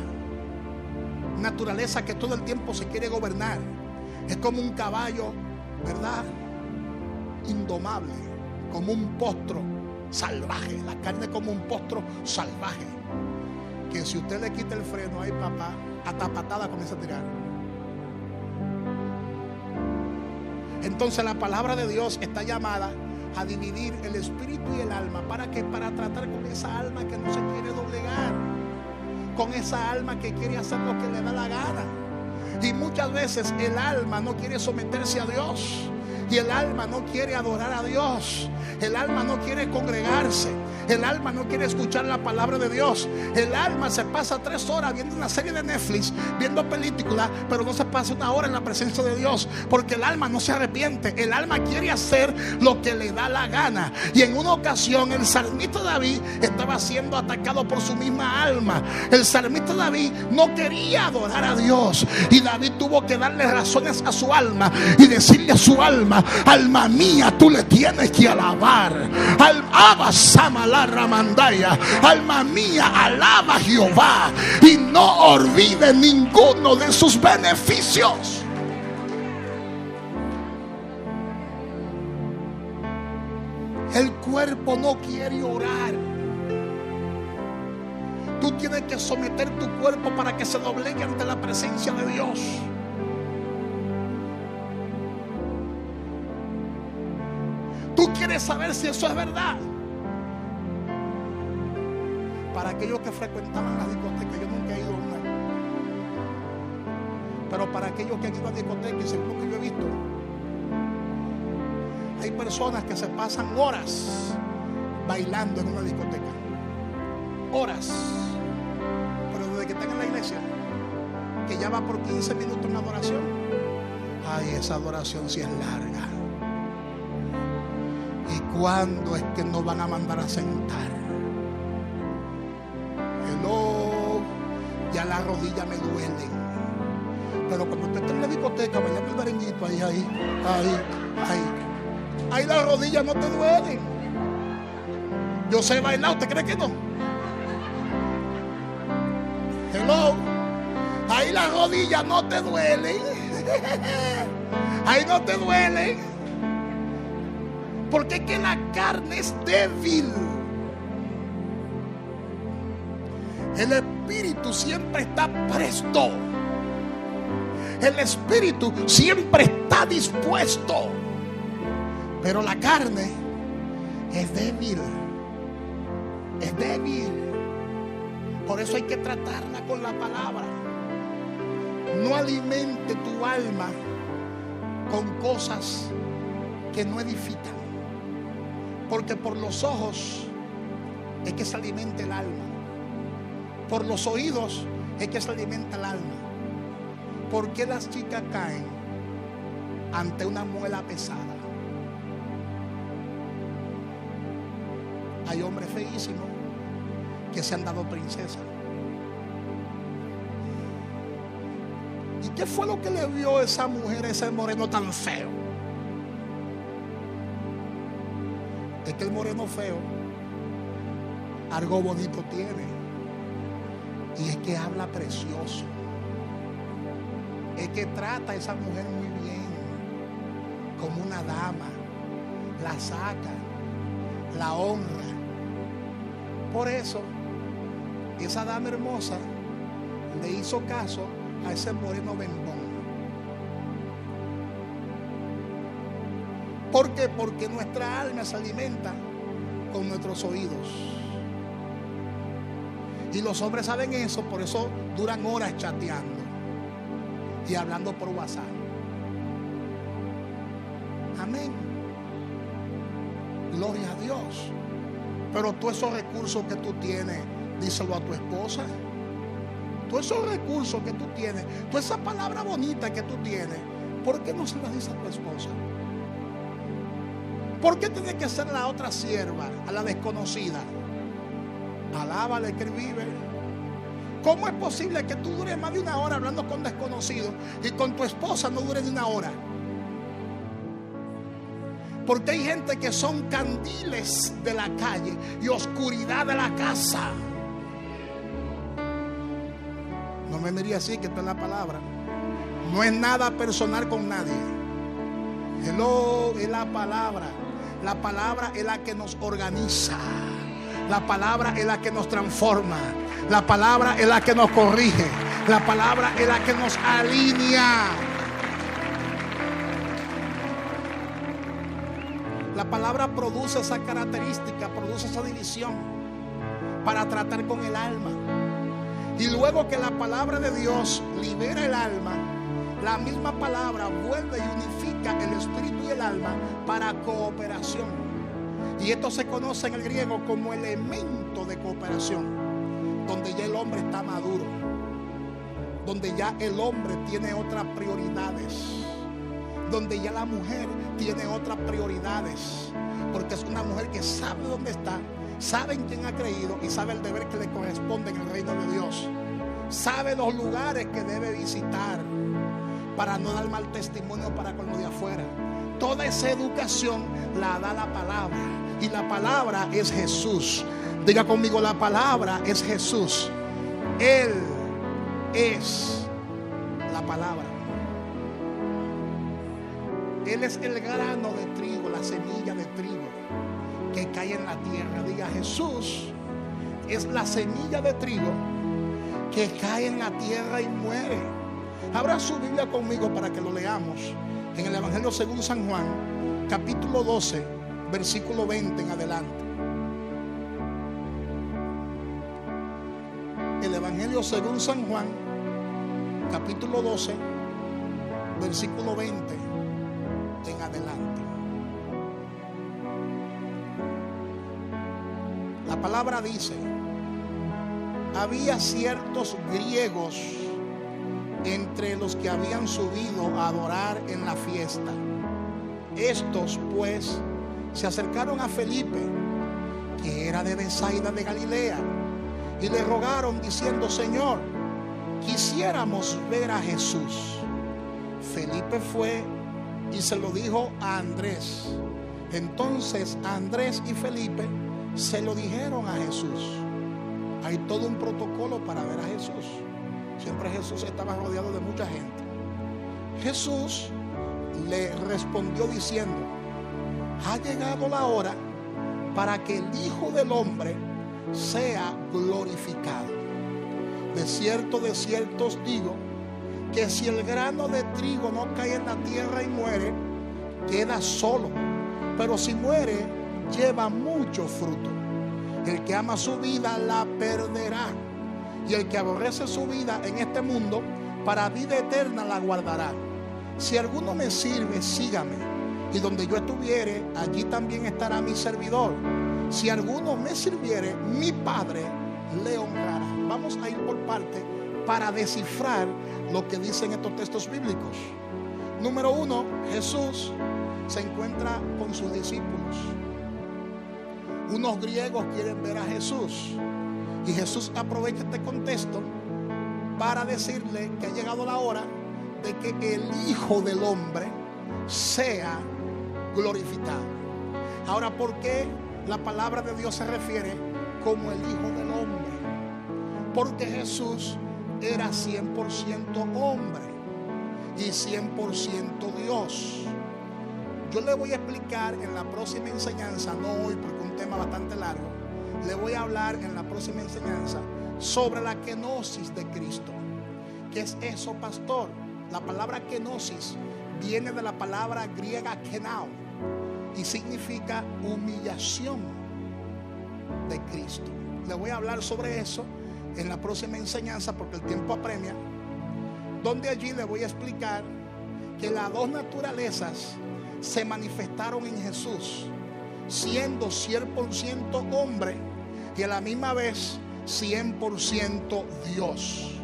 naturaleza que todo el tiempo se quiere gobernar. Es como un caballo, ¿verdad? Indomable, como un potro salvaje. La carne como un potro salvaje, que si usted le quita el freno, ay papá, hasta patada comienza a tirar. Entonces la palabra de Dios está llamada a dividir el espíritu y el alma. ¿Para qué? Para tratar con esa alma que no se quiere doblegar, con esa alma que quiere hacer lo que le da la gana. Y muchas veces el alma no quiere someterse a Dios, y el alma no quiere adorar a Dios, el alma no quiere congregarse, el alma no quiere escuchar la palabra de Dios. El alma se pasa 3 horas viendo una serie de Netflix, viendo películas, pero no se pasa 1 hora en la presencia de Dios, porque el alma no se arrepiente. El alma quiere hacer lo que le da la gana. Y en una ocasión el salmista David estaba siendo atacado por su misma alma. El salmista David no quería adorar a Dios, y David tuvo que darle razones a su alma y decirle a su alma: alma mía, tú le tienes que alabar. Alma mía, alaba a Jehová y no olvide ninguno de sus beneficios. El cuerpo no quiere orar. Tú tienes que someter tu cuerpo para que se doblegue ante la presencia de Dios. Tú quieres saber si eso es verdad. Para aquellos que frecuentaban las discotecas, yo nunca he ido a una, pero para aquellos que han ido a discotecas, y según lo que yo he visto, hay personas que se pasan horas bailando en una discoteca, horas, pero desde que están en la iglesia, que ya va por 15 minutos en la adoración, ay, esa adoración sí es larga. ¿Y cuándo es que nos van a mandar a sentar? Ya las rodillas me duelen. Pero cuando usted está en la discoteca bailando el merenguito, ahí las rodillas no te duelen. Yo sé bailar, ¿usted cree que no? Hello. Ahí las rodillas no te duelen. Ahí no te duelen. Porque es que la carne es débil. El espíritu siempre está presto. El espíritu siempre está dispuesto. Pero la carne es débil. Es débil. Por eso hay que tratarla con la palabra. No alimente tu alma con cosas que no edifican. Porque por los ojos es que se alimenta el alma. Por los oídos es que se alimenta el alma. ¿Por qué las chicas caen ante una muela pesada? Hay hombres feísimos que se han dado princesa. ¿Y qué fue lo que le vio esa mujer, ese moreno tan feo? Es que el moreno feo algo bonito tiene. Y es que habla precioso. Es que trata a esa mujer muy bien, como una dama. La saca, la honra. Por eso, esa dama hermosa le hizo caso a ese moreno bembón. ¿Por qué? Porque nuestra alma se alimenta con nuestros oídos. Y los hombres saben eso, por eso duran horas chateando y hablando por WhatsApp. Amén. Gloria a Dios. Pero todos esos recursos que tú tienes, díselo a tu esposa. Todos esos recursos que tú tienes, toda esa palabra bonita que tú tienes, ¿por qué no se la dices a tu esposa? ¿Por qué tiene que ser la otra sierva, a la desconocida? Alábale que él vive. ¿Cómo es posible que tú dures más de 1 hora hablando con desconocidos y con tu esposa no dure ni 1 hora? Porque hay gente que son candiles de la calle y oscuridad de la casa. No me mire así, que esta es la palabra. No es nada personal con nadie. Hello, es la palabra. La palabra es la que nos organiza. La palabra es la que nos transforma. La palabra es la que nos corrige. La palabra es la que nos alinea. La palabra produce esa característica, produce esa división para tratar con el alma. Y luego que la palabra de Dios libera el alma, la misma palabra vuelve y unifica el espíritu y el alma para cooperación. Y esto se conoce en el griego como elemento de cooperación, donde ya el hombre está maduro, donde ya el hombre tiene otras prioridades, donde ya la mujer tiene otras prioridades, porque es una mujer que sabe dónde está, sabe en quién ha creído y sabe el deber que le corresponde en el reino de Dios. Sabe los lugares que debe visitar para no dar mal testimonio para con lo de afuera. Toda esa educación la da la palabra, y la palabra es Jesús. Diga conmigo, la palabra es Jesús. Él es la palabra. Él es el grano de trigo, la semilla de trigo que cae en la tierra. Diga, Jesús es la semilla de trigo que cae en la tierra y muere. Abra su Biblia conmigo para que lo leamos en el Evangelio según San Juan, capítulo 12, versículo 20 en adelante. El Evangelio según San Juan, capítulo 12, versículo 20 en adelante. La palabra dice: había ciertos griegos entre los que habían subido a adorar en la fiesta. Estos pues se acercaron a Felipe, que era de Betsaida de Galilea, y le rogaron diciendo: Señor, quisiéramos ver a Jesús. Felipe fue y se lo dijo a Andrés. Entonces Andrés y Felipe se lo dijeron a Jesús. Hay todo un protocolo para ver a Jesús. Siempre Jesús estaba rodeado de mucha gente. Jesús le respondió diciendo: ha llegado la hora para que el Hijo del Hombre sea glorificado. De cierto os digo, que si el grano de trigo no cae en la tierra y muere, queda solo, pero si muere, lleva mucho fruto. El que ama su vida la perderá, y el que aborrece su vida en este mundo, para vida eterna la guardará. Si alguno me sirve, sígame, y donde yo estuviere, allí también estará mi servidor. Si alguno me sirviere, mi Padre le honrará. Vamos a ir por parte para descifrar lo que dicen estos textos bíblicos. Número 1, Jesús se encuentra con sus discípulos. Unos griegos quieren ver a Jesús, y Jesús aprovecha este contexto para decirle que ha llegado la hora de que el Hijo del Hombre sea glorificado. Ahora, ¿por qué la palabra de Dios se refiere como el Hijo del Hombre? Porque Jesús era 100% hombre y 100% Dios. Yo le voy a explicar en la próxima enseñanza, no hoy porque es un tema bastante largo, le voy a hablar en la próxima enseñanza sobre la kenosis de Cristo. ¿Qué es eso, pastor? La palabra kenosis viene de la palabra griega kenao y significa humillación de Cristo. Le voy a hablar sobre eso en la próxima enseñanza porque el tiempo apremia, donde allí le voy a explicar que las dos naturalezas se manifestaron en Jesús, siendo 100% hombre y a la misma vez 100% Dios.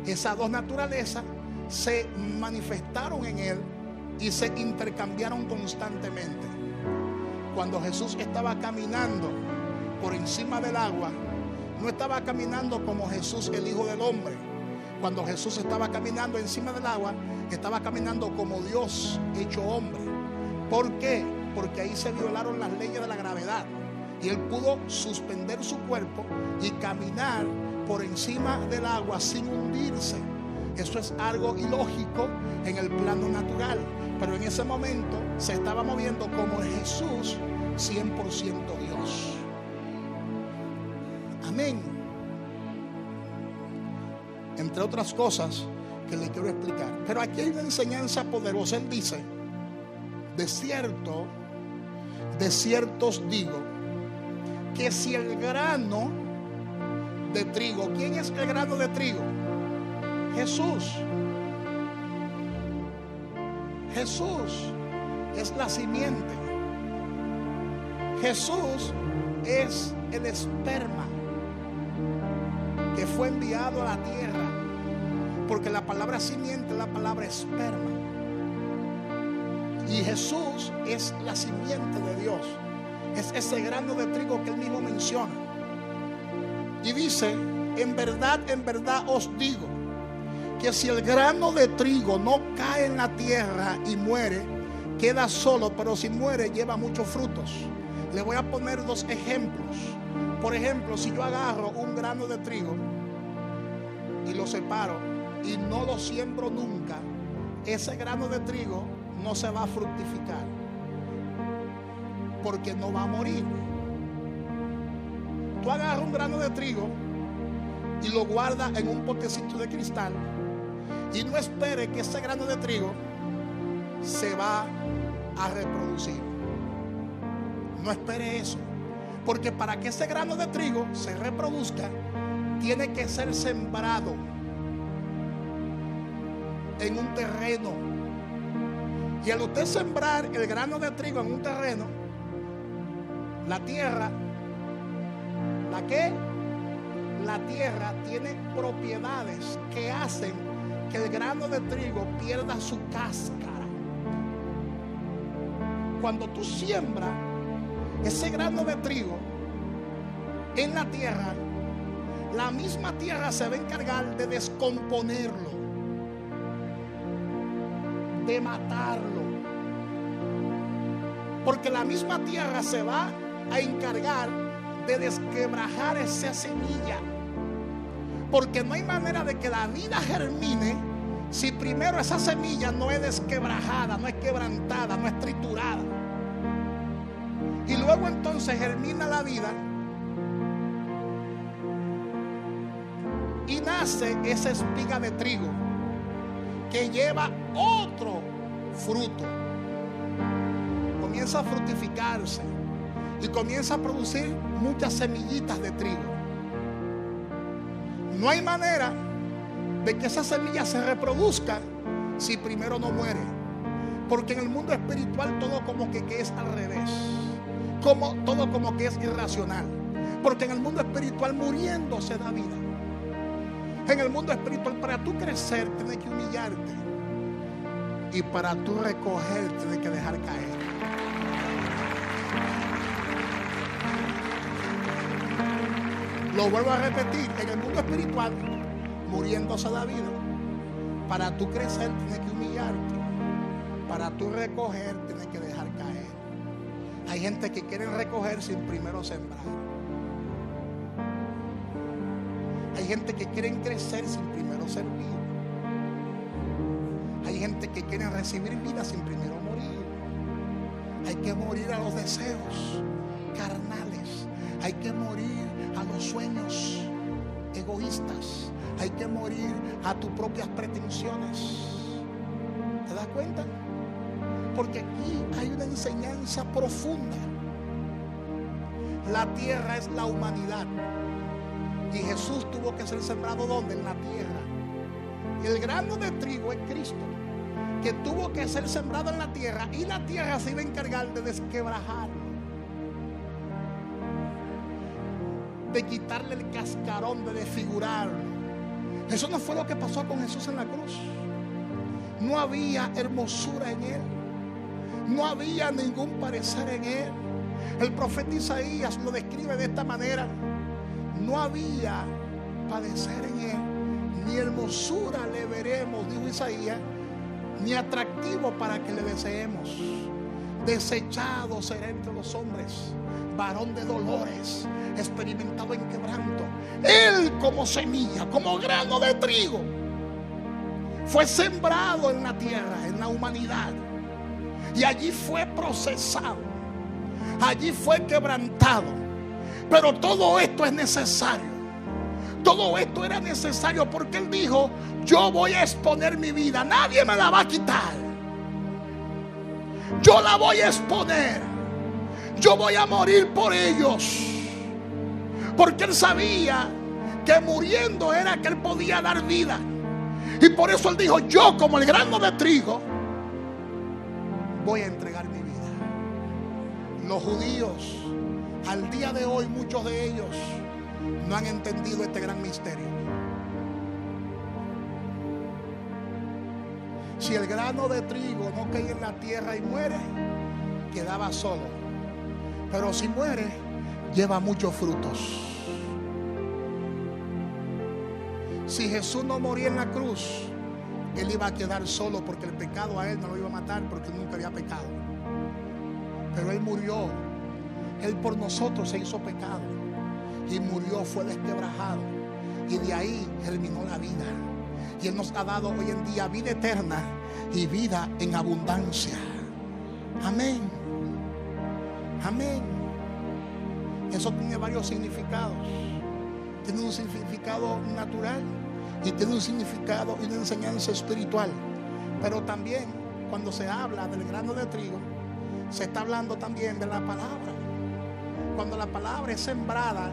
Esas dos naturalezas se manifestaron en Él y se intercambiaron constantemente. Cuando Jesús estaba caminando por encima del agua, no estaba caminando como Jesús, el Hijo del Hombre. Cuando Jesús estaba caminando encima del agua, estaba caminando como Dios hecho hombre. ¿Por qué? porque ahí se violaron las leyes de la gravedad. Y él pudo suspender su cuerpo y caminar por encima del agua sin hundirse. Eso es algo ilógico en el plano natural, pero en ese momento se estaba moviendo como Jesús 100% Dios. Amén. Entre otras cosas que le quiero explicar, pero aquí hay una enseñanza poderosa. Él dice: de cierto os digo, que si el grano de trigo, ¿quién es el grano de trigo? Jesús. Jesús es la simiente. Jesús es el esperma que fue enviado a la tierra, porque la palabra simiente es la palabra esperma. Y Jesús es la simiente de Dios. Es ese grano de trigo que él mismo menciona. Y dice: en verdad os digo, que si el grano de trigo no cae en la tierra y muere, queda solo, pero si muere lleva muchos frutos. Le voy a poner dos ejemplos. Por ejemplo, si yo agarro un grano de trigo y lo separo y no lo siembro nunca, ese grano de trigo no se va a fructificar, porque no va a morir. Tú agarras un grano de trigo y lo guardas en un potecito de cristal y no espere que ese grano de trigo se va a reproducir. No espere eso, porque para que ese grano de trigo se reproduzca, tiene que ser sembrado en un terreno. Y al usted sembrar el grano de trigo en un terreno, la tierra, la tierra tiene propiedades que hacen que el grano de trigo pierda su cáscara. Cuando tú siembras ese grano de trigo en la tierra, la misma tierra se va a encargar de descomponerlo, de matarlo, porque la misma tierra se va a encargar de desquebrajar esa semilla, porque no hay manera de que la vida germine si primero esa semilla no es desquebrajada, no es quebrantada, no es triturada. Y luego entonces germina la vida y nace esa espiga de trigo que lleva otro fruto. Comienza a fructificarse y comienza a producir muchas semillitas de trigo. No hay manera de que esa semilla se reproduzca si primero no muere, porque en el mundo espiritual todo como que es al revés, todo como que es irracional, porque en el mundo espiritual muriendo se da vida. En el mundo espiritual, para tú crecer tienes que humillarte, y para tú recoger tienes que dejar caer. Lo vuelvo a repetir: en el mundo espiritual muriendo se da vida. Para tú crecer tienes que humillarte, para tú recoger tienes que dejar caer. Hay gente que quiere recoger sin primero sembrar. Hay gente que quiere crecer sin primero servir. Hay gente que quiere recibir vida sin primero morir. Hay que morir a los deseos carnales. Hay que morir a los sueños egoístas. Hay que morir a tus propias pretensiones. ¿Te das cuenta? Porque aquí hay una enseñanza profunda. La tierra es la humanidad. Y Jesús tuvo que ser sembrado ¿dónde? En la tierra. El grano de trigo es Cristo, que tuvo que ser sembrado en la tierra, y la tierra se iba a encargar de desquebrajarlo, de quitarle el cascarón, de desfigurarlo. Eso no fue lo que pasó con Jesús en la cruz. No había hermosura en él, no había ningún parecer en él. El profeta Isaías lo describe de esta manera: no había padecer en él, ni hermosura le veremos, dijo Isaías, ni atractivo para que le deseemos. desechado será entre los hombres, varón de dolores, experimentado en quebranto. Él, como semilla, como grano de trigo, fue sembrado en la tierra, en la humanidad, y allí fue procesado, allí fue quebrantado. Pero todo esto es necesario. Todo esto era necesario porque Él dijo: yo voy a exponer mi vida, nadie me la va a quitar. Yo la voy a exponer. Yo voy a morir por ellos. Porque Él sabía que muriendo era que Él podía dar vida. Y por eso Él dijo: yo, como el grano de trigo, voy a entregar mi vida. Los judíos, al día de hoy, muchos de ellos no han entendido este gran misterio. Si el grano de trigo no cae en la tierra y muere, quedaba solo. Pero si muere, lleva muchos frutos. Si Jesús no moría en la cruz, Él iba a quedar solo, porque el pecado a Él no lo iba a matar, porque nunca había pecado. Pero Él murió. Él por nosotros se hizo pecado y murió, fue desquebrajado, y de ahí germinó la vida. Y Él nos ha dado hoy en día vida eterna y vida en abundancia. Amén. Amén. Eso tiene varios significados. Tiene un significado natural y tiene un significado y una enseñanza espiritual. Pero también, cuando se habla del grano de trigo, se está hablando también de la palabra. Cuando la palabra es sembrada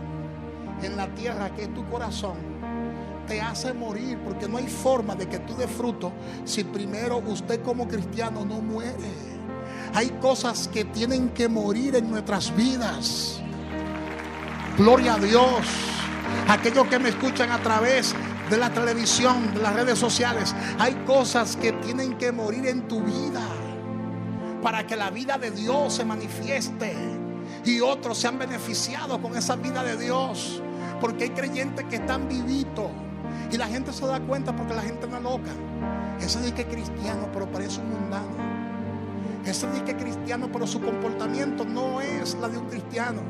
en la tierra, que es tu corazón, te hace morir, porque no hay forma de que tú des fruto si primero usted como cristiano no muere. Hay cosas que tienen que morir en nuestras vidas. Gloria a Dios. Aquellos que me escuchan a través de la televisión, de las redes sociales, hay cosas que tienen que morir en tu vida para que la vida de Dios se manifieste y otros se han beneficiado con esa vida de Dios. Porque hay creyentes que están vivitos y la gente se da cuenta, porque la gente no es loca. Ese dice que es cristiano, pero parece un mundano. Ese dice que es cristiano, pero su comportamiento no es la de un cristiano.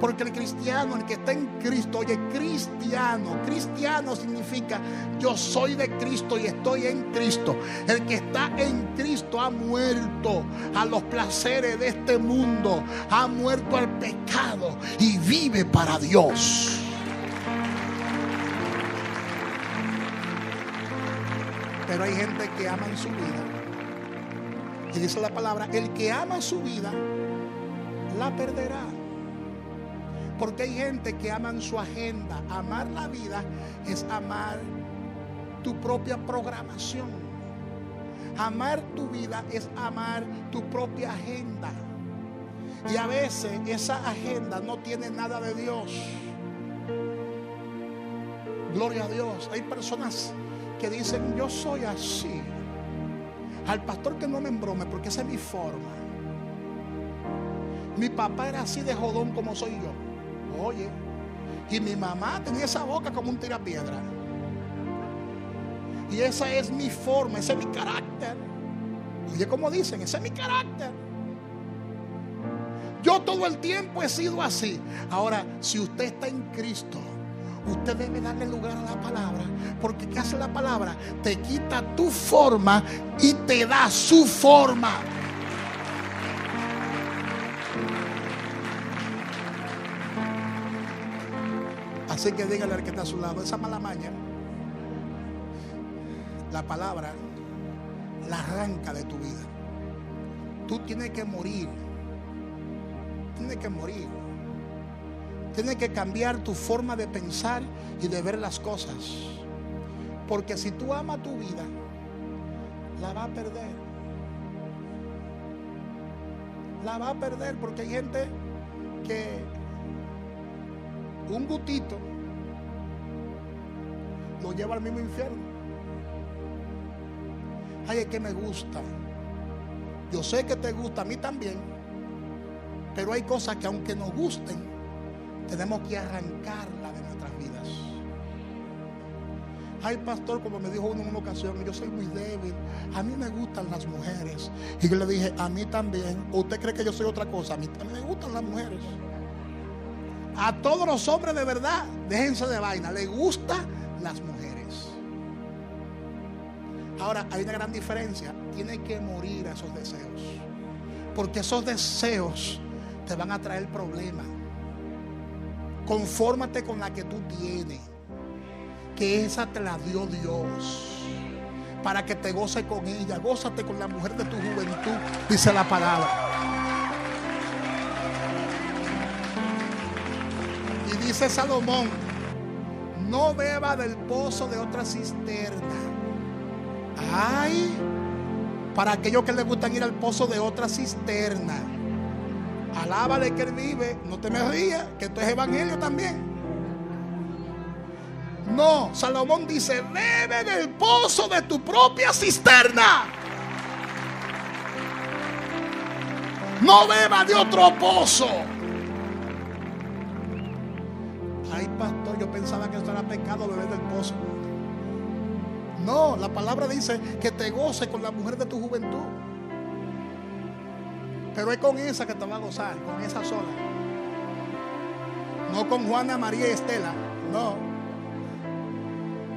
Porque el cristiano, el que está en Cristo, oye, cristiano significa yo soy de Cristo y estoy en Cristo. El que está en Cristo ha muerto a los placeres de este mundo, ha muerto al pecado y vive para Dios. Pero hay gente que ama su vida. Y dice la palabra: el que ama su vida la perderá. Porque hay gente que ama su agenda. Amar la vida es amar tu propia programación. Amar tu vida es amar tu propia agenda. Y a veces esa agenda no tiene nada de Dios. Gloria a Dios. Hay personas que dicen: yo soy así. Al pastor que no me embrome, porque esa es mi forma. Mi papá era así de jodón como soy yo. Oye, y mi mamá tenía esa boca como un tirapiedra. Y esa es mi forma, ese es mi carácter. Oye, como dicen, ese es mi carácter. Yo todo el tiempo he sido así. Ahora, si usted está en Cristo, usted debe darle lugar a la palabra. Porque ¿qué hace la palabra? Te quita tu forma y te da su forma. Así que dígale al que está a su lado: esa mala maña, la palabra la arranca de tu vida. Tú tienes que morir. Tienes que morir. Tienes que cambiar tu forma de pensar y de ver las cosas. Porque si tú amas tu vida, la vas a perder. La vas a perder, porque hay gente que un gustito lo lleva al mismo infierno. Ay, es que me gusta. Yo sé que te gusta, a mí también. Pero hay cosas que aunque nos gusten, tenemos que arrancarla de nuestras vidas. Ay, pastor, como me dijo uno en una ocasión, yo soy muy débil, a mí me gustan las mujeres. Y yo le dije, a mí también. ¿Usted cree que yo soy otra cosa? A mí también me gustan las mujeres. A todos los hombres de verdad, déjense de vaina, les gustan las mujeres. Ahora, hay una gran diferencia. Tiene que morir a esos deseos, porque esos deseos te van a traer problemas. Confórmate con la que tú tienes, que esa te la dio Dios, para que te goces con ella. Gózate con la mujer de tu juventud, dice la palabra. Y dice Salomón, no beba del pozo de otra cisterna. Ay, para aquellos que les gustan ir al pozo de otra cisterna. Alábale que él vive, no te me rías, que esto es evangelio también. No, Salomón dice, bebe del pozo de tu propia cisterna. No beba de otro pozo. Ay, pastor, yo pensaba que esto era pecado, beber del pozo. No, la palabra dice que te goces con la mujer de tu juventud. Pero es con esa que te va a gozar, con esa sola. No con Juana, María y Estela, no.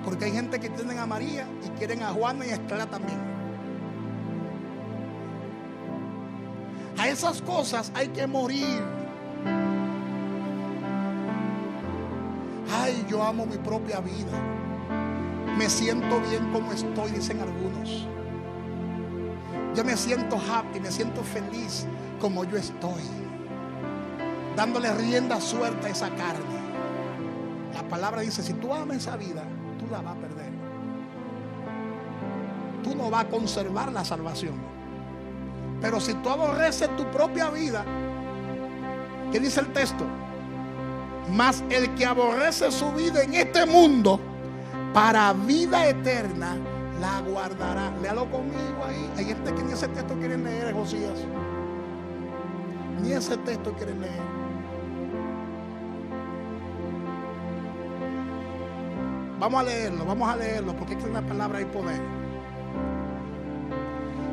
Porque hay gente que tienen a María y quieren a Juana y a Estela también. A esas cosas hay que morir. Ay, yo amo mi propia vida. Me siento bien como estoy, dicen algunos. Yo me siento happy, me siento feliz como yo estoy, dándole rienda suelta a esa carne. La palabra dice, si tú amas esa vida, tú la vas a perder. Tú no vas a conservar la salvación. Pero si tú aborreces tu propia vida, ¿qué dice el texto? Mas el que aborrece su vida en este mundo, para vida eterna la guardará. Léalo conmigo ahí. Hay gente que ni ese texto quieren leer, Josías. Ni ese texto quieren leer. Vamos a leerlo, porque es que en la palabra hay poder.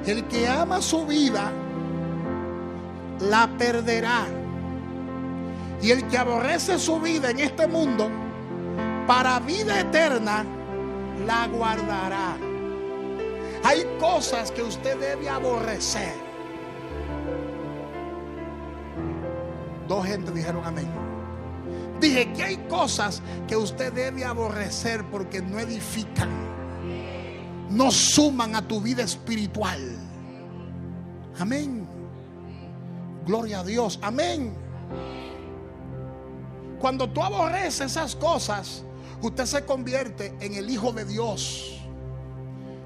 El que ama su vida la perderá, y el que aborrece su vida en este mundo, para vida eterna la guardará. Hay cosas que usted debe aborrecer. Dos gente dijeron amén. Dije que hay cosas que usted debe aborrecer porque no edifican, no suman a tu vida espiritual. Amén. Gloria a Dios. Amén. Cuando tú aborreces esas cosas, usted se convierte en el Hijo de Dios.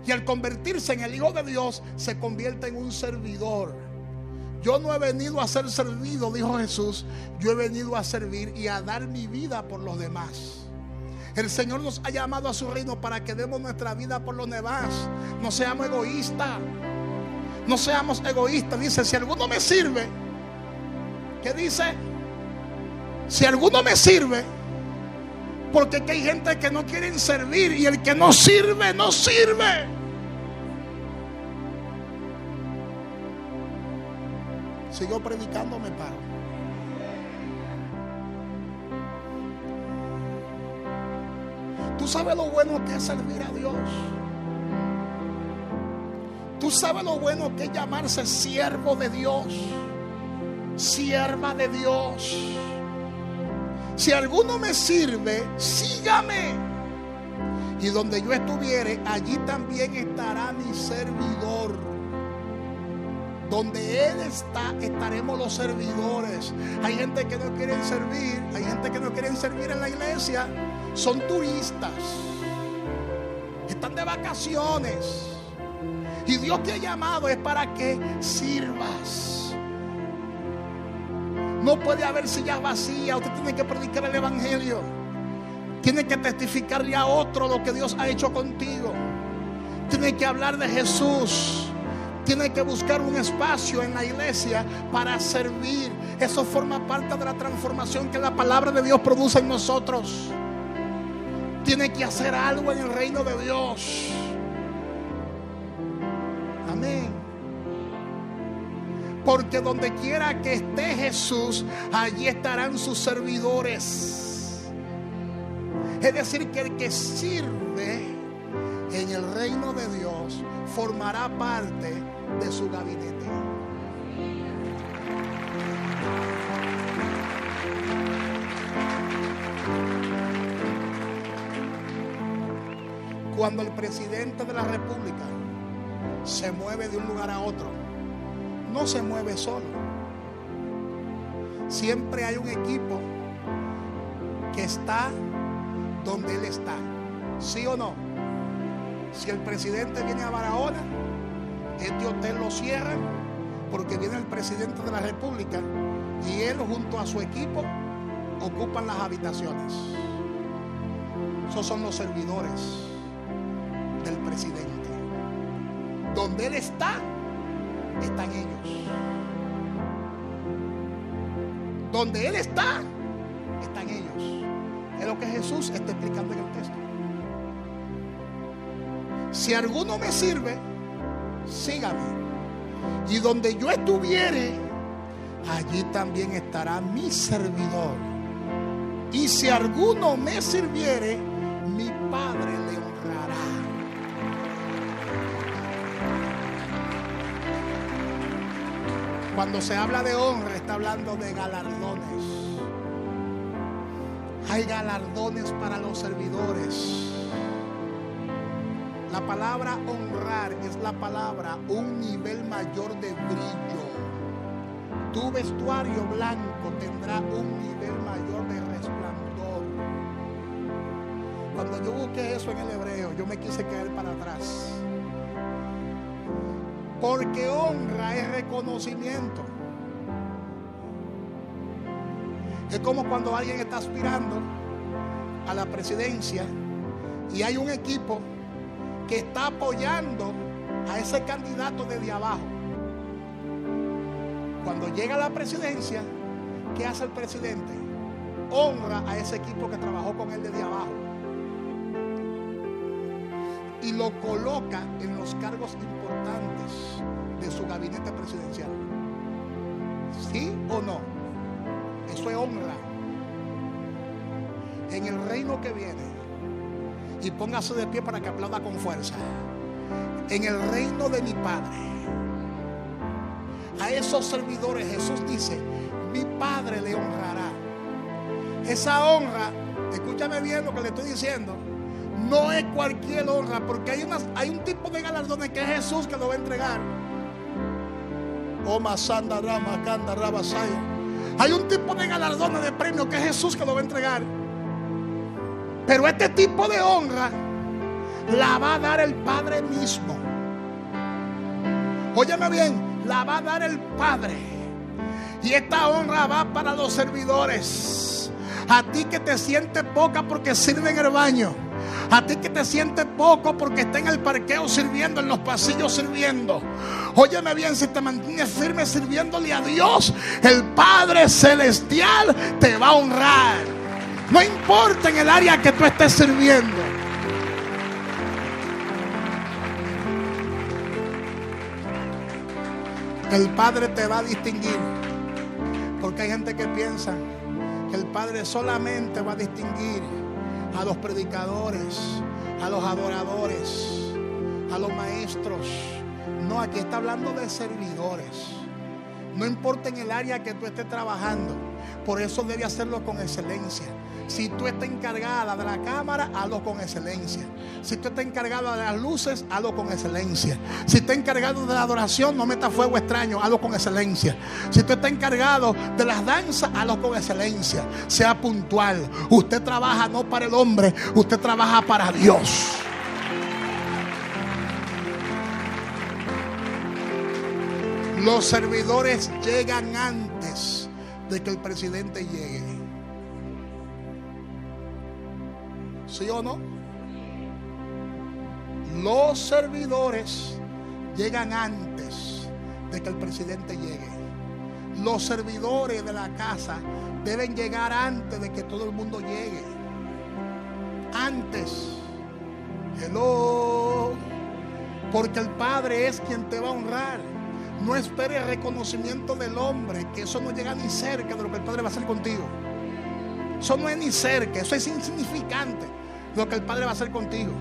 Y al convertirse en el Hijo de Dios, se convierte en un servidor. Yo no he venido a ser servido, dijo Jesús. Yo he venido a servir y a dar mi vida por los demás. El Señor nos ha llamado a su reino para que demos nuestra vida por los demás. No seamos egoístas. No seamos egoístas. Dice, si alguno me sirve, ¿qué dice? Si alguno me sirve, porque hay gente que no quieren servir, y el que no sirve, no sirve. Sigo predicando, me paro. Tú sabes lo bueno que es servir a Dios. Tú sabes lo bueno que es llamarse siervo de Dios, sierva de Dios. Si alguno me sirve, sígame. Y donde yo estuviere, allí también estará mi servidor. Donde Él está, estaremos los servidores. Hay gente que no quiere servir. Hay gente que no quiere servir en la iglesia. Son turistas. Están de vacaciones. Y Dios te ha llamado es para que sirvas. No puede haber sillas vacías. Usted tiene que predicar el evangelio. Tiene que testificarle a otro lo que Dios ha hecho contigo. Tiene que hablar de Jesús. Tiene que buscar un espacio en la iglesia para servir. Eso forma parte de la transformación que la palabra de Dios produce en nosotros. tiene que hacer algo en el reino de Dios. Amén. Porque donde quiera que esté Jesús, allí estarán sus servidores. Es decir, que el que sirve en el reino de Dios formará parte de su gabinete. Cuando el presidente de la República se mueve de un lugar a otro, no se mueve solo. Siempre hay un equipo que está donde él está. ¿Sí o no? Si el presidente viene a Barahona, este hotel lo cierran porque viene el presidente de la República y él junto a su equipo ocupan las habitaciones. Esos son los servidores del presidente. Donde él está, están ellos. Donde él está, están ellos. Es lo que Jesús está explicando en el texto. Si alguno me sirve, sígame. Y donde yo estuviere, allí también estará mi servidor. Y si alguno me sirviere, mi Padre le honrará. Cuando se habla de honra, está hablando de galardones. Hay galardones para los servidores. La palabra honrar es la palabra un nivel mayor de brillo. Tu vestuario blanco tendrá un nivel mayor de resplandor. Cuando yo busqué eso en el hebreo, yo me quise caer para atrás. Porque honra es reconocimiento. Es como cuando alguien está aspirando a la presidencia y hay un equipo que está apoyando a ese candidato desde abajo. Cuando llega a la presidencia, ¿qué hace el presidente? Honra a ese equipo que trabajó con él desde abajo y lo coloca en los cargos importantes de su gabinete presidencial. ¿Sí o no? Eso es honra. En el reino que viene, y póngase de pie para que aplauda con fuerza. En el reino de mi Padre, a esos servidores Jesús dice: mi Padre le honrará. Esa honra, escúchame bien lo que le estoy diciendo, no es cualquier honra, porque hay un tipo de galardones que es Jesús que lo va a entregar. Hay un tipo de galardones de premio que es Jesús que lo va a entregar. Pero este tipo de honra la va a dar el Padre mismo. Óyeme bien, la va a dar el Padre. Y esta honra va para los servidores. A ti que te sientes poca porque sirve en el baño. A ti que te sientes poco porque está en el parqueo sirviendo, en los pasillos sirviendo. Óyeme bien, si te mantienes firme sirviéndole a Dios, el Padre Celestial te va a honrar. No importa en el área que tú estés sirviendo. El Padre te va a distinguir. Porque hay gente que piensa que el Padre solamente va a distinguir a los predicadores, a los adoradores, a los maestros. No, aquí está hablando de servidores. No importa en el área que tú estés trabajando. Por eso debe hacerlo con excelencia. Si tú estás encargada de la cámara, hazlo con excelencia. Si tú estás encargado de las luces, hazlo con excelencia. Si estás encargado de la adoración, no metas fuego extraño, hazlo con excelencia. Si tú estás encargado de las danzas, hazlo con excelencia. Sea puntual. Usted trabaja no para el hombre, usted trabaja para Dios. Los servidores llegan antes de que el presidente llegue. ¿Sí o no? Los servidores llegan antes de que el presidente llegue. Los servidores de la casa deben llegar antes de que todo el mundo llegue. antes. Hello. Porque el Padre es quien te va a honrar. No esperes el reconocimiento del hombre, que eso no llega ni cerca de lo que el Padre va a hacer contigo. Eso no es ni cerca, eso es insignificante lo que el Padre va a hacer contigo.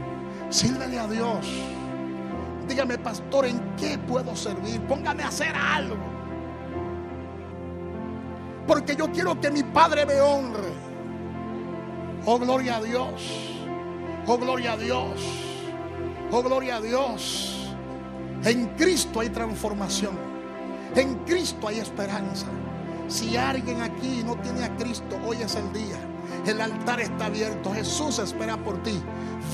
Sírvele a Dios. Dígame, pastor, ¿en qué puedo servir? Póngame a hacer algo. Porque yo quiero que mi Padre me honre. Oh, gloria a Dios. Oh, gloria a Dios. Oh, gloria a Dios. En Cristo hay transformación. En Cristo hay esperanza. Si alguien aquí no tiene a Cristo, hoy es el día. El altar está abierto. Jesús espera por ti.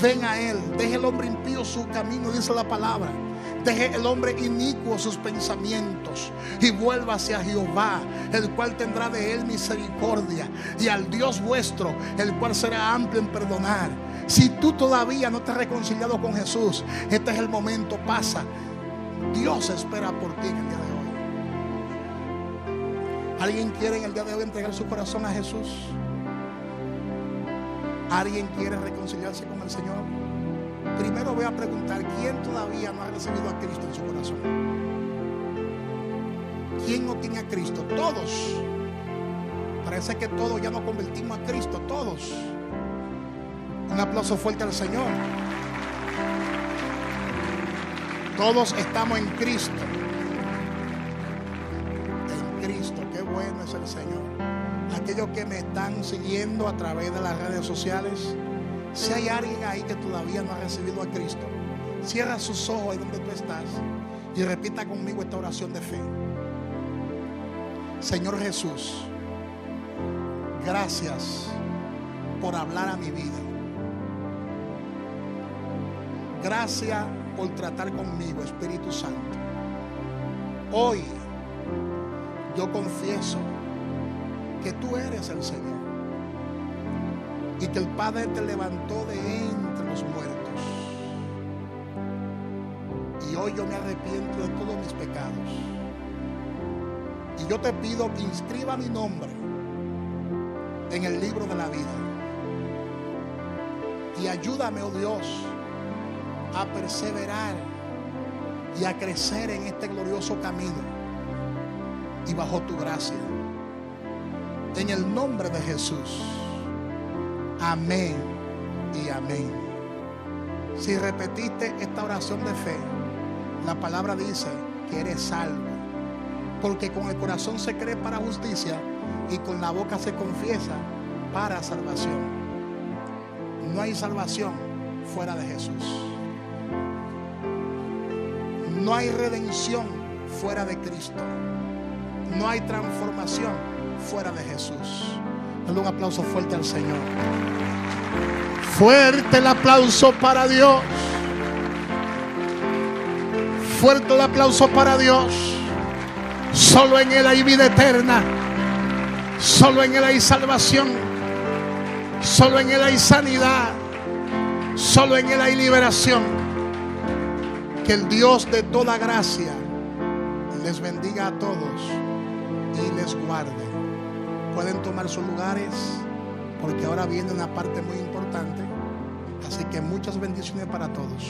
Ven a Él. Deje el hombre impío su camino, dice la palabra. Deje el hombre inicuo sus pensamientos y vuelva hacia Jehová, el cual tendrá de él misericordia, y al Dios vuestro, el cual será amplio en perdonar. Si tú todavía no te has reconciliado con Jesús, este es el momento. Pasa. Dios espera por ti en el día de hoy. ¿Alguien quiere en el día de hoy entregar su corazón a Jesús? ¿Alguien quiere reconciliarse con el Señor? Primero voy a preguntar, ¿quién todavía no ha recibido a Cristo en su corazón? ¿Quién no tiene a Cristo? Todos. Parece que todos ya nos convertimos a Cristo, todos. Un aplauso fuerte al Señor. Todos estamos en Cristo. En Cristo, qué bueno es el Señor. Aquellos que me están siguiendo a través de las redes sociales, si hay alguien ahí que todavía no ha recibido a Cristo, cierra sus ojos ahí donde tú estás y repita conmigo esta oración de fe. Señor Jesús, gracias por hablar a mi vida. Gracias por tratar conmigo, Espíritu Santo. Hoy yo confieso que tú eres el Señor y que el Padre te levantó de entre los muertos. Y hoy yo me arrepiento de todos mis pecados. Y yo te pido que inscriba mi nombre en el libro de la vida. Y ayúdame, oh Dios, a perseverar y a crecer en este glorioso camino y bajo tu gracia. En el nombre de Jesús. Amén y amén. Si repetiste esta oración de fe, la palabra dice que eres salvo. Porque con el corazón se cree para justicia y con la boca se confiesa para salvación. No hay salvación fuera de Jesús. No hay redención fuera de Cristo. No hay transformación fuera de Jesús. Dale un aplauso fuerte al Señor. Fuerte el aplauso para Dios. Fuerte el aplauso para Dios. Solo en Él hay vida eterna. Solo en Él hay salvación. Solo en Él hay sanidad. Solo en Él hay liberación. Que el Dios de toda gracia les bendiga a todos y les guarde. Pueden tomar sus lugares porque ahora viene una parte muy importante. Así que muchas bendiciones para todos.